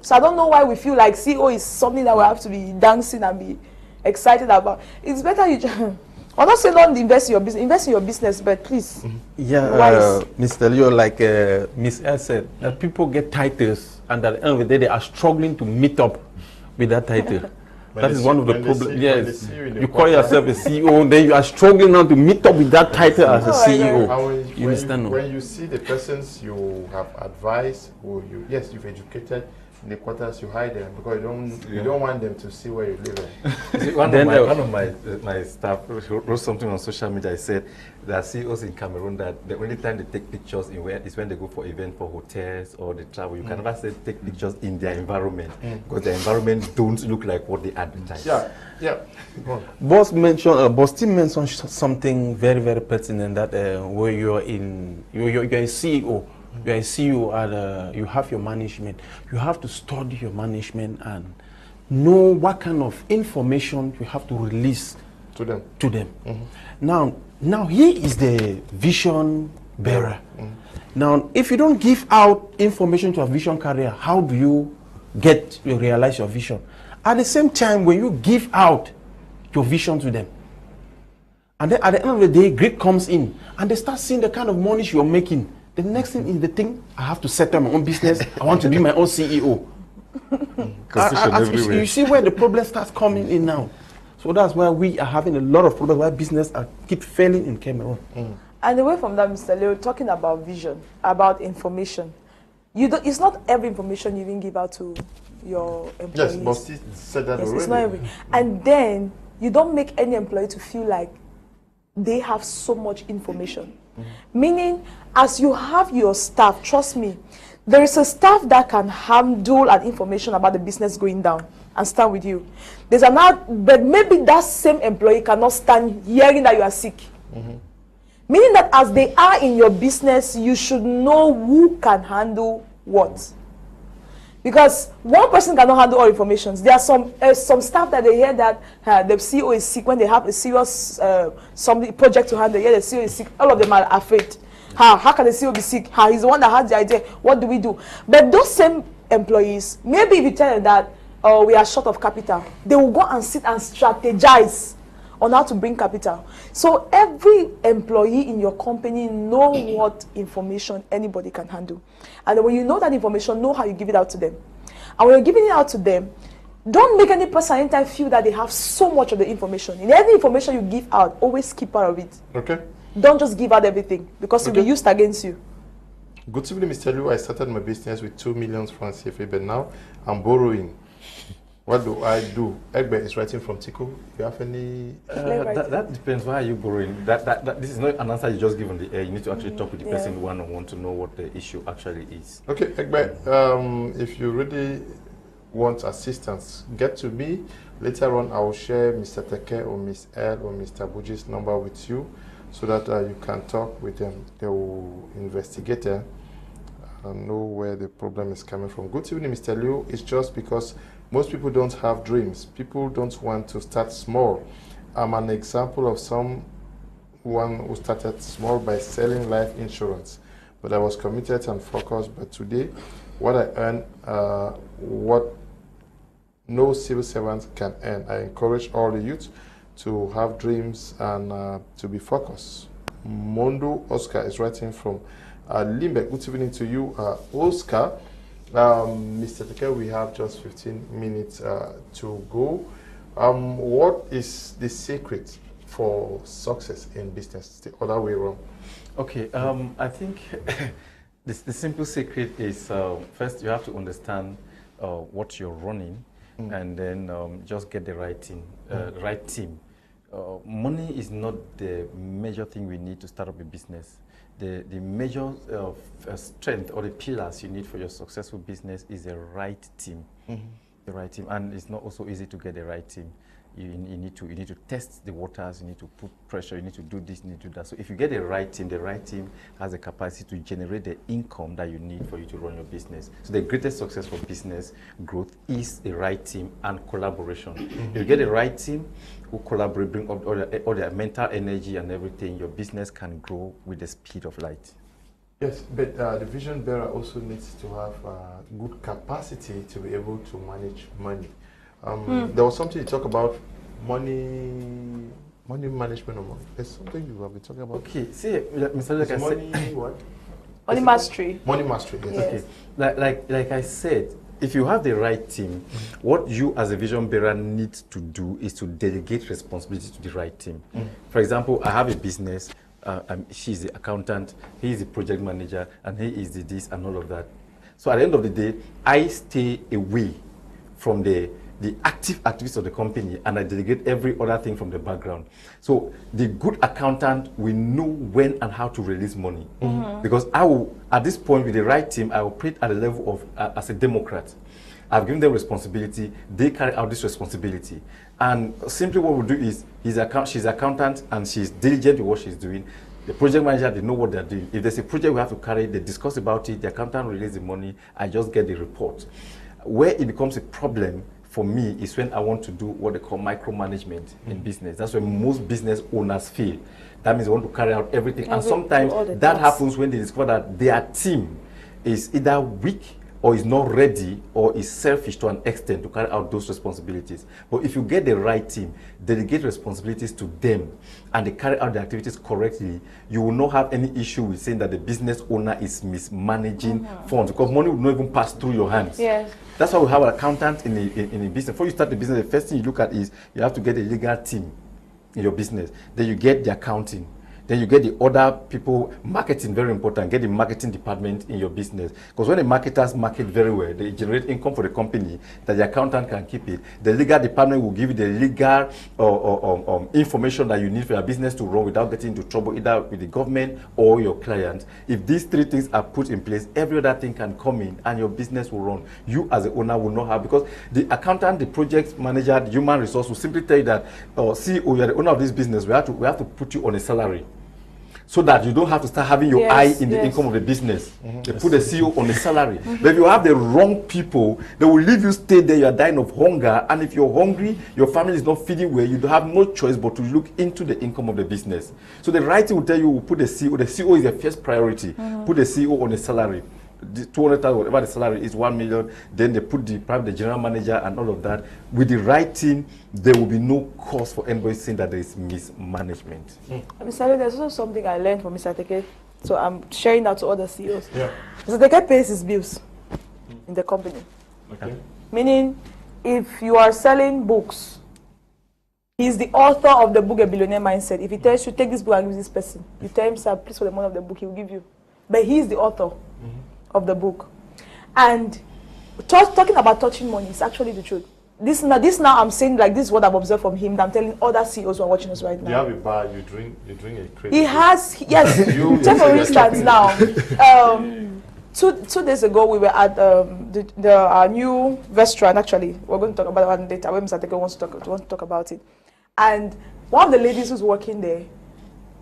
So I don't know why we feel like CEO is something that we have to be dancing and be excited about. It's better you just... I'm not saying don't invest in your business. Invest in your business, but please. Yeah, Mr. Leo, like Miss L said, that people get titles and at the end of the day, they are struggling to meet up with that title. That is one of the problems. Yes, you call yourself a CEO, then you are struggling now to meet up with that title as a CEO. You understand? When you see the persons you have advised, or you've educated, in the quarters you hide them because you don't want them to see where you live. One of my staff wrote something on social media. I said that CEOs in Cameroon, that the only time they take pictures is when they go for events for hotels or they travel. You can never say take pictures in their environment because the environment don't look like what they advertise. Boss Tim mentioned something very, very pertinent, that where you're a CEO. You are a CEO and you have your management. You have to study your management and know what kind of information you have to release to them. Now he is the vision bearer. Now, if you don't give out information to a vision carrier, how do you realize your vision? At the same time, when you give out your vision to them, and then at the end of the day, Greek comes in and they start seeing the kind of money you're making. The next thing is the thing, I have to set up my own business. I want to be my own CEO. You see where the problem starts coming in now. So that's why we are having a lot of problems, why business keep failing in Cameroon. And away from that, Mr. Leo, talking about vision, about information. It's not every information you even give out to your employees. Yes, but he said that already. It's not every. And then you don't make any employee to feel like they have so much information. Meaning, as you have your staff, trust me, there is a staff that can handle an information about the business going down and stand with you. There's another, but maybe that same employee cannot stand hearing that you are sick. Meaning that as they are in your business, you should know who can handle what. Because one person cannot handle all information. There are some staff that they hear that the CEO is sick when they have a serious project to handle. Yeah, the CEO is sick. All of them are afraid. How can the CEO be sick? He's the one that has the idea. What do we do? But those same employees, maybe if you tell them that we are short of capital, they will go and sit and strategize on how to bring capital. So every employee in your company know what information anybody can handle. And when you know that information, know how you give it out to them. And when you're giving it out to them, don't make any person anytime feel that they have so much of the information. In any information you give out, always keep part of it. Okay. Don't just give out everything, because it will be used against you. Good evening, Mr. Liu. I started my business with 2 million francs CFA, but now I'm borrowing. What do I do? Akeba is writing from Teke. Do you have any? That depends. Why are you borrowing? This is not an answer you just give on the air. You need to actually talk with the person one-on-one to know what the issue actually is. Okay, Akeba, if you really want assistance, get to me. Later on, I will share Mr. Teke or Miss L or Mr. Buji's number with you, so that you can talk with them. They will investigate and know where the problem is coming from. Good evening, Mr. Liu. It's just because most people don't have dreams. People don't want to start small. I'm an example of someone who started small by selling life insurance, but I was committed and focused. But today, what I earn, what no civil servant can earn. I encourage all the youth to have dreams and to be focused. Mondo Oscar is writing from Limbeck. Good evening to you, Oscar. Mr. Teke, we have just 15 minutes to go. What is the secret for success in business? The other way around. Okay, I think the simple secret is first you have to understand what you're running, and then just get the right team. Money is not the major thing we need to start up a business. The major strength or the pillars you need for your successful business is the right team. The right team, and it's not also easy to get the right team. You need to test the waters. You need to put pressure. You need to do this. You need to do that. So if you get the right team has the capacity to generate the income that you need for you to run your business. So the greatest success for business growth is the right team and collaboration. If you get the right team who collaborate, bring up all their mental energy and everything, your business can grow with the speed of light. Yes, but the vision bearer also needs to have good capacity to be able to manage money. There was something you talk about money management or money. There's something you have been talking about. Okay, see, Mr. Like I said, what? Money mastery. Money mastery. Yes. Okay, like I said, if you have the right team, what you as a vision bearer need to do is to delegate responsibility to the right team. For example, I have a business. She's the accountant, he is the project manager, and he is the this and all of that. So at the end of the day, I stay away from the active activities of the company, and I delegate every other thing from the background. So the good accountant will know when and how to release money. Because I will, at this point with the right team, I will operate at the level of, as a democrat. I've given them responsibility, they carry out this responsibility. And simply what we'll do is, she's accountant and she's diligent in what she's doing. The project manager, they know what they're doing. If there's a project we have to carry, they discuss about it, the accountant releases the money, I just get the report. Where it becomes a problem for me is when I want to do what they call micromanagement in business. That's when most business owners feel. That means they want to carry out everything. And sometimes that happens when they discover that their team is either weak or is not ready, or is selfish to an extent to carry out those responsibilities. But if you get the right team, delegate responsibilities to them, and they carry out the activities correctly, you will not have any issue with saying that the business owner is mismanaging funds, because money will not even pass through your hands. Yes. That's why we have an accountant in a business. Before you start the business, the first thing you look at is you have to get a legal team in your business. Then you get the accounting. Then you get the other people. Marketing, very important. Get the marketing department in your business. Because when the marketers market very well, they generate income for the company that the accountant can keep it. The legal department will give you the legal information that you need for your business to run without getting into trouble either with the government or your client. If these three things are put in place, every other thing can come in and your business will run. You as the owner will not have, because the accountant, the project manager, the human resource will simply tell you that, CEO, you're the owner of this business, we have to put you on a salary, so that you don't have to start having your eye in the income of the business. They put the CEO on a salary. But if you have the wrong people, they will leave you stay there, you are dying of hunger, and if you're hungry, your family is not feeding well, you don't have no choice but to look into the income of the business. So the right thing will tell you, will put the CEO is the first priority. Put the CEO on a salary. 200,000, whatever the salary is, 1 million, then they put the general manager and all of that. With the right team, there will be no cause for anybody saying that there is mismanagement. Mr. There's also something I learned from Mr. Teke, so I'm sharing that to other CEOs. Mr. Teke pays his bills in the company. Okay. Meaning, if you are selling books, he's the author of the book, A Billionaire Mindset. If he tells you, take this book and give this person, you tell him, sir, please for the money of the book, he will give you. But he's the author of the book. And talking about touching money is actually the truth. This now I'm saying, like, this is what I've observed from him, that I'm telling other CEOs who are watching us right now. You have a bar, you drink a crazy. He has, yes. Take for instance now, 2 days ago we were at our new restaurant. Actually, we're going to talk about it later when Mr. Teke wants to talk about it. And one of the ladies who's working there,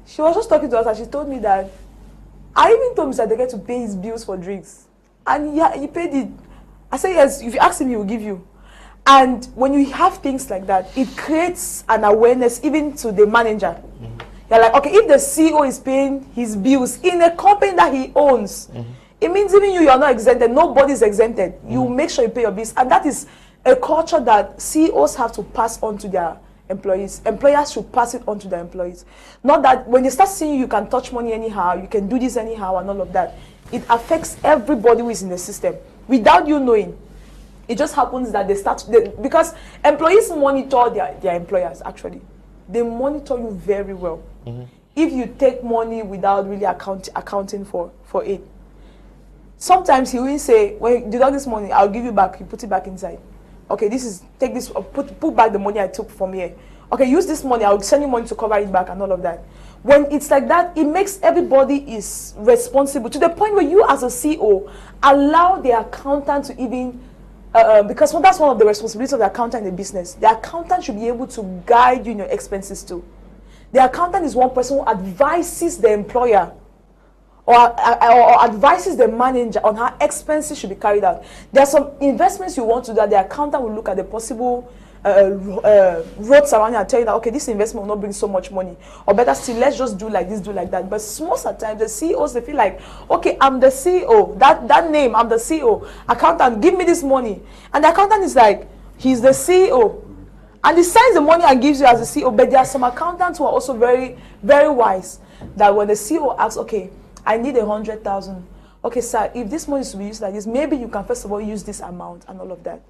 she was just talking to us and she told me that I even told Mr. Teke to pay his bills for drinks. And he paid it. I said, yes, if you ask him, he will give you. And when you have things like that, it creates an awareness even to the manager. You're like, okay, if the CEO is paying his bills in a company that he owns, it means even you are not exempted. Nobody's exempted. You make sure you pay your bills. And that is a culture that CEOs have to pass on to their employees. Employers should pass it on to their employees. Not that when they start seeing you can touch money anyhow, you can do this anyhow and all of that. It affects everybody who is in the system without you knowing. It just happens that because employees monitor their employers, actually. They monitor you very well. If you take money without really accounting for it. Sometimes he will say, well, you deduct this money, I'll give you back, you put it back inside. Okay, take this, put back the money I took from here. Okay, use this money, I'll send you money to cover it back and all of that. When it's like that, it makes everybody is responsible to the point where you as a CEO allow the accountant to even, because that's one of the responsibilities of the accountant in the business. The accountant should be able to guide you in your expenses too. The accountant is one person who advises the employer or advises the manager on how expenses should be carried out. There are some investments you want to do that the accountant will look at the possible roads around you and tell you that, okay, this investment will not bring so much money. Or better still, let's just do like this, do like that. But most of the time, the CEOs, they feel like, okay, I'm the CEO. That name, I'm the CEO. Accountant, give me this money. And the accountant is like, he's the CEO. And he signs the money and gives you as the CEO. But there are some accountants who are also very, very wise. That when the CEO asks, okay, I need 100,000. Okay, sir, if this money is to be used like this, maybe you can first of all use this amount and all of that.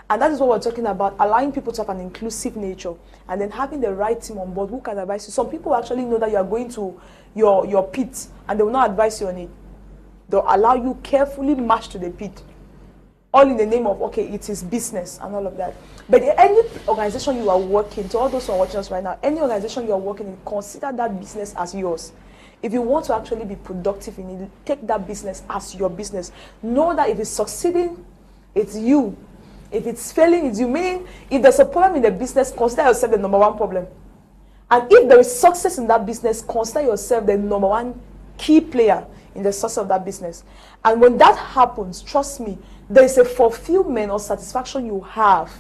And that is what we're talking about, allowing people to have an inclusive nature and then having the right team on board who can advise you. Some people actually know that you are going to your pit and they will not advise you on it. They'll allow you carefully march to the pit. All in the name of, okay, it is business and all of that. But any organization you are working, to all those who are watching us right now, any organization you are working in, consider that business as yours. If you want to actually be productive in it, take that business as your business. Know that if it's succeeding, it's you. If it's failing, it's you. Meaning, if there's a problem in the business, consider yourself the number one problem. And if there is success in that business, consider yourself the number one key player in the success of that business. And when that happens, trust me, there is a fulfillment or satisfaction you have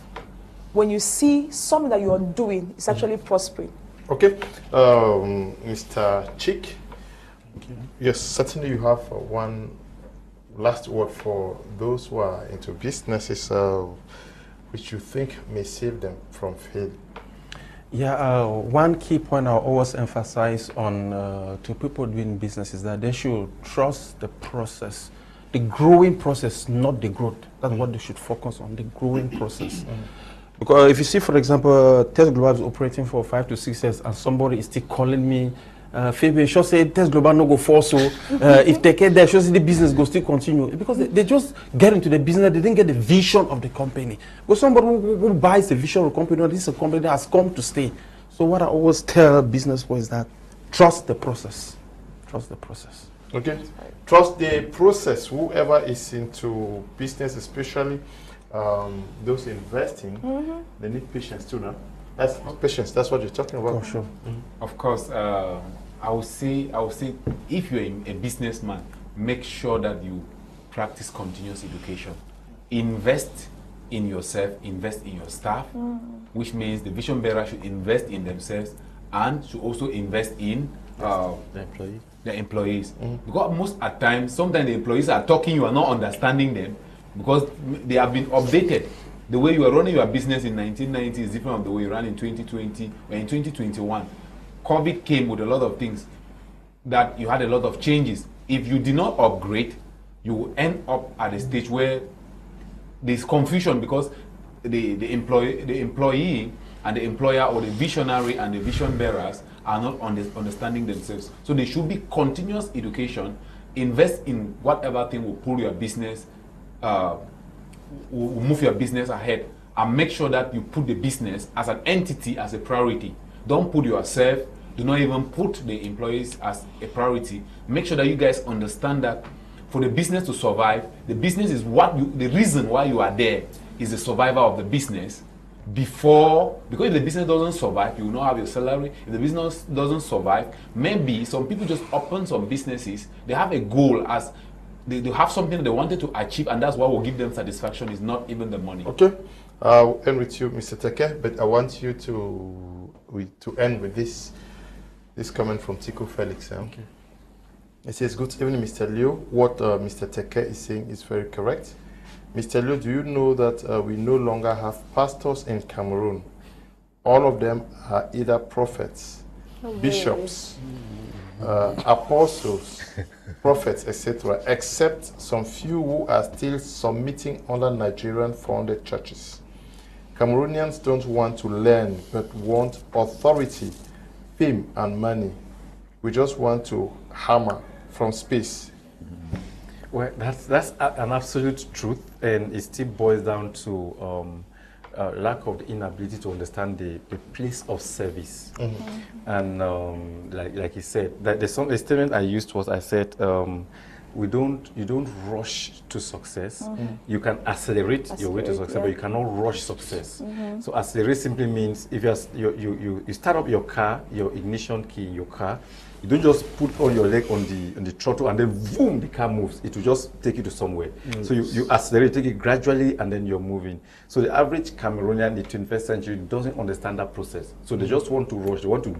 when you see something that you are doing is actually prospering. Okay, Mr. Chick. Yes, certainly you have one last word for those who are into businesses, which you think may save them from failure? Yeah, one key point I'll always emphasize on to people doing business is that they should trust the process, the growing process, not the growth. That's what they should focus on, the growing process. Because if you see, for example, Test Global is operating for 5 to 6 years and somebody is still calling me, Fabian, sure say Test Global no go for so, if Teke there, sure say the business go still continue. Because they just get into the business, they didn't get the vision of the company. Because somebody who buys the vision of the company, this is a company that has come to stay. So what I always tell business people is that trust the process. Trust the process. Okay. Trust the process. Whoever is into business, especially those investing, they need patience too, no? That's patience. That's what you're talking about. For sure. Of course, I would say, if you're a businessman, make sure that you practice continuous education. Invest in yourself, invest in your staff, which means the vision bearer should invest in themselves and should also invest in the employees. Because most at sometimes the employees are talking, you are not understanding them because they have been updated. The way you are running your business in 1990 is different from the way you ran in 2020 or in 2021. COVID came with a lot of things that you had a lot of changes. If you did not upgrade, you will end up at a stage where there's confusion because the employee and the employer, or the visionary and the vision bearers, are not understanding themselves. So there should be continuous education. Invest in whatever thing will pull your business, will move your business ahead, and make sure that you put the business as an entity as a priority. Don't put yourself, do not even put the employees as a priority. Make sure that you guys understand that for the business to survive, the business is the reason why you are there is the survival of the business. Because if the business doesn't survive, you will not have your salary. If the business doesn't survive, maybe some people just open some businesses, they have a goal as they have something they wanted to achieve, and that's what will give them satisfaction, is not even the money. Okay, I'll end with you, Mr. Teke, but I want you to end with this comment from Tico Felix. Okay. It says, good evening, Mr. Liu. What Mr. Teke is saying is very correct. Mr. Liu, do you know that we no longer have pastors in Cameroon? All of them are either prophets, bishops, apostles, prophets, etc., except some few who are still submitting under Nigerian founded churches. Cameroonians don't want to learn, but want authority, fame, and money. We just want to hammer from space. Well, that's an absolute truth, and it still boils down to lack of the inability to understand the place of service. And like you said, that the statement I used was, I said, you don't rush to success. You can accelerate your way to success, but you cannot rush success. So accelerate simply means if you start up your car, your ignition key in your car, you don't just put all your leg on the throttle and then boom, the car moves. It will just take you to somewhere. So you accelerate, take it gradually, and then you're moving. So the average Cameroonian in the 21st century doesn't understand that process. So they just want to rush. They want to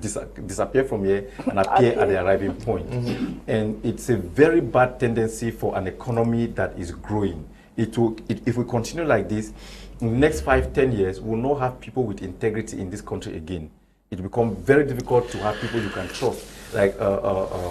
disappear from here and appear at the arriving point. And it's a very bad tendency for an economy that is growing. If we continue like this, in the next 5-10 years, we'll not have people with integrity in this country again. It will become very difficult to have people you can trust. Like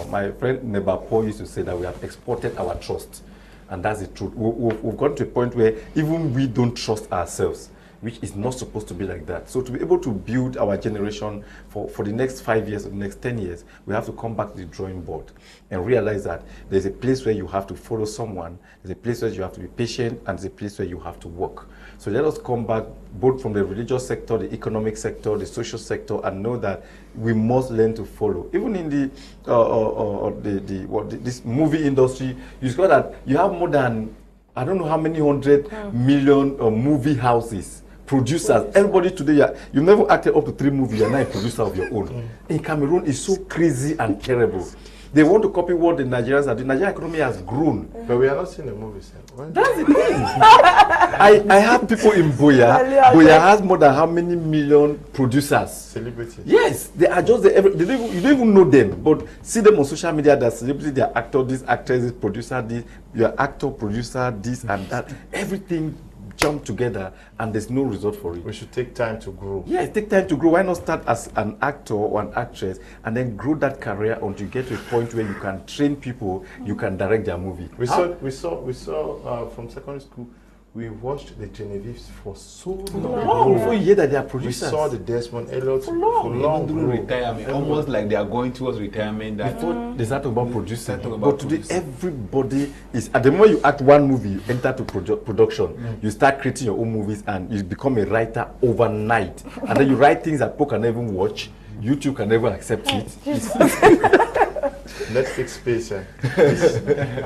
my friend Nebapo used to say that we have exported our trust. And that's the truth. We've gotten to a point where even we don't trust ourselves, which is not supposed to be like that. So to be able to build our generation for the next 5 years or the next 10 years, we have to come back to the drawing board and realize that there's a place where you have to follow someone, there's a place where you have to be patient, and there's a place where you have to work. So let us come back both from the religious sector, the economic sector, the social sector, and know that we must learn to follow. Even in this movie industry, you discover that you have more than, I don't know how many 100 million movie houses, producers. Everybody today, you've never acted up to 3 movies, you're not a producer of your own. In Cameroon, it's so crazy and terrible. They want to copy what the Nigerians are doing. Nigerian economy has grown. But we are not seeing the movies. That's the thing. I have people in Boya. Boya has more than how many million producers? Celebrities. Yes, they are just you don't even know them, but see them on social media. That celebrity, they are actor, this actress, this producer, this your actor, producer, this and that. Everything jump together, and there's no result for it. We should take time to grow. Yes, take time to grow. Why not start as an actor or an actress and then grow that career until you get to a point where you can train people, you can direct their movie. We saw from secondary school. We watched the Genevieves for so long. Before you hear that they are producers. We saw the Desmond Elliot for long. Retirement, almost like they are going towards retirement. Before they start about producing. But today, everybody is, at the moment you act one movie, you enter to production. You start creating your own movies and you become a writer overnight. And then you write things that people can never watch. YouTube can never accept it. Netflix space.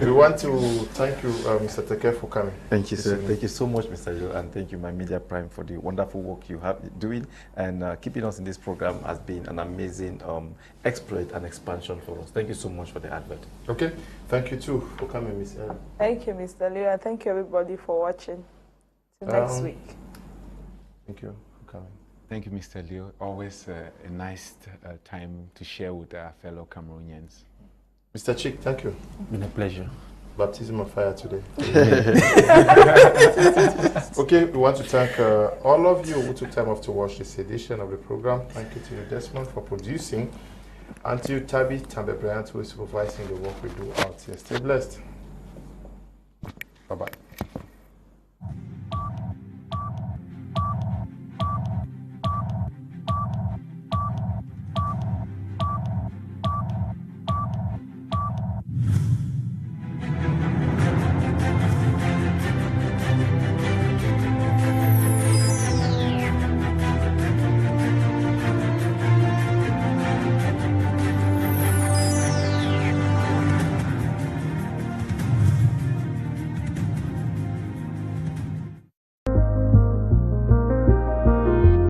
We want to thank you, Mr. Teke, for coming. Thank you, sir. Thank you so much, Mr. Yo, and thank you, My Media Prime, for the wonderful work you have doing, and keeping us in this program has been an amazing exploit and expansion for us. Thank you so much for the advert. Okay. Thank you too for coming, Ms. L. Thank you, Mr. Leo. Thank you, everybody, for watching. Till next week. Thank you for coming. Thank you, Mr. Leo. Always a nice time to share with our fellow Cameroonians. Mr. Chick, thank you. It's been a pleasure. Baptism of fire today. Okay, we want to thank all of you who took time off to watch this edition of the program. Thank you to you, Desmond, for producing. And to you, Tabby Tambe Bryant, who is supervising the work we do out here. Stay blessed. Bye-bye.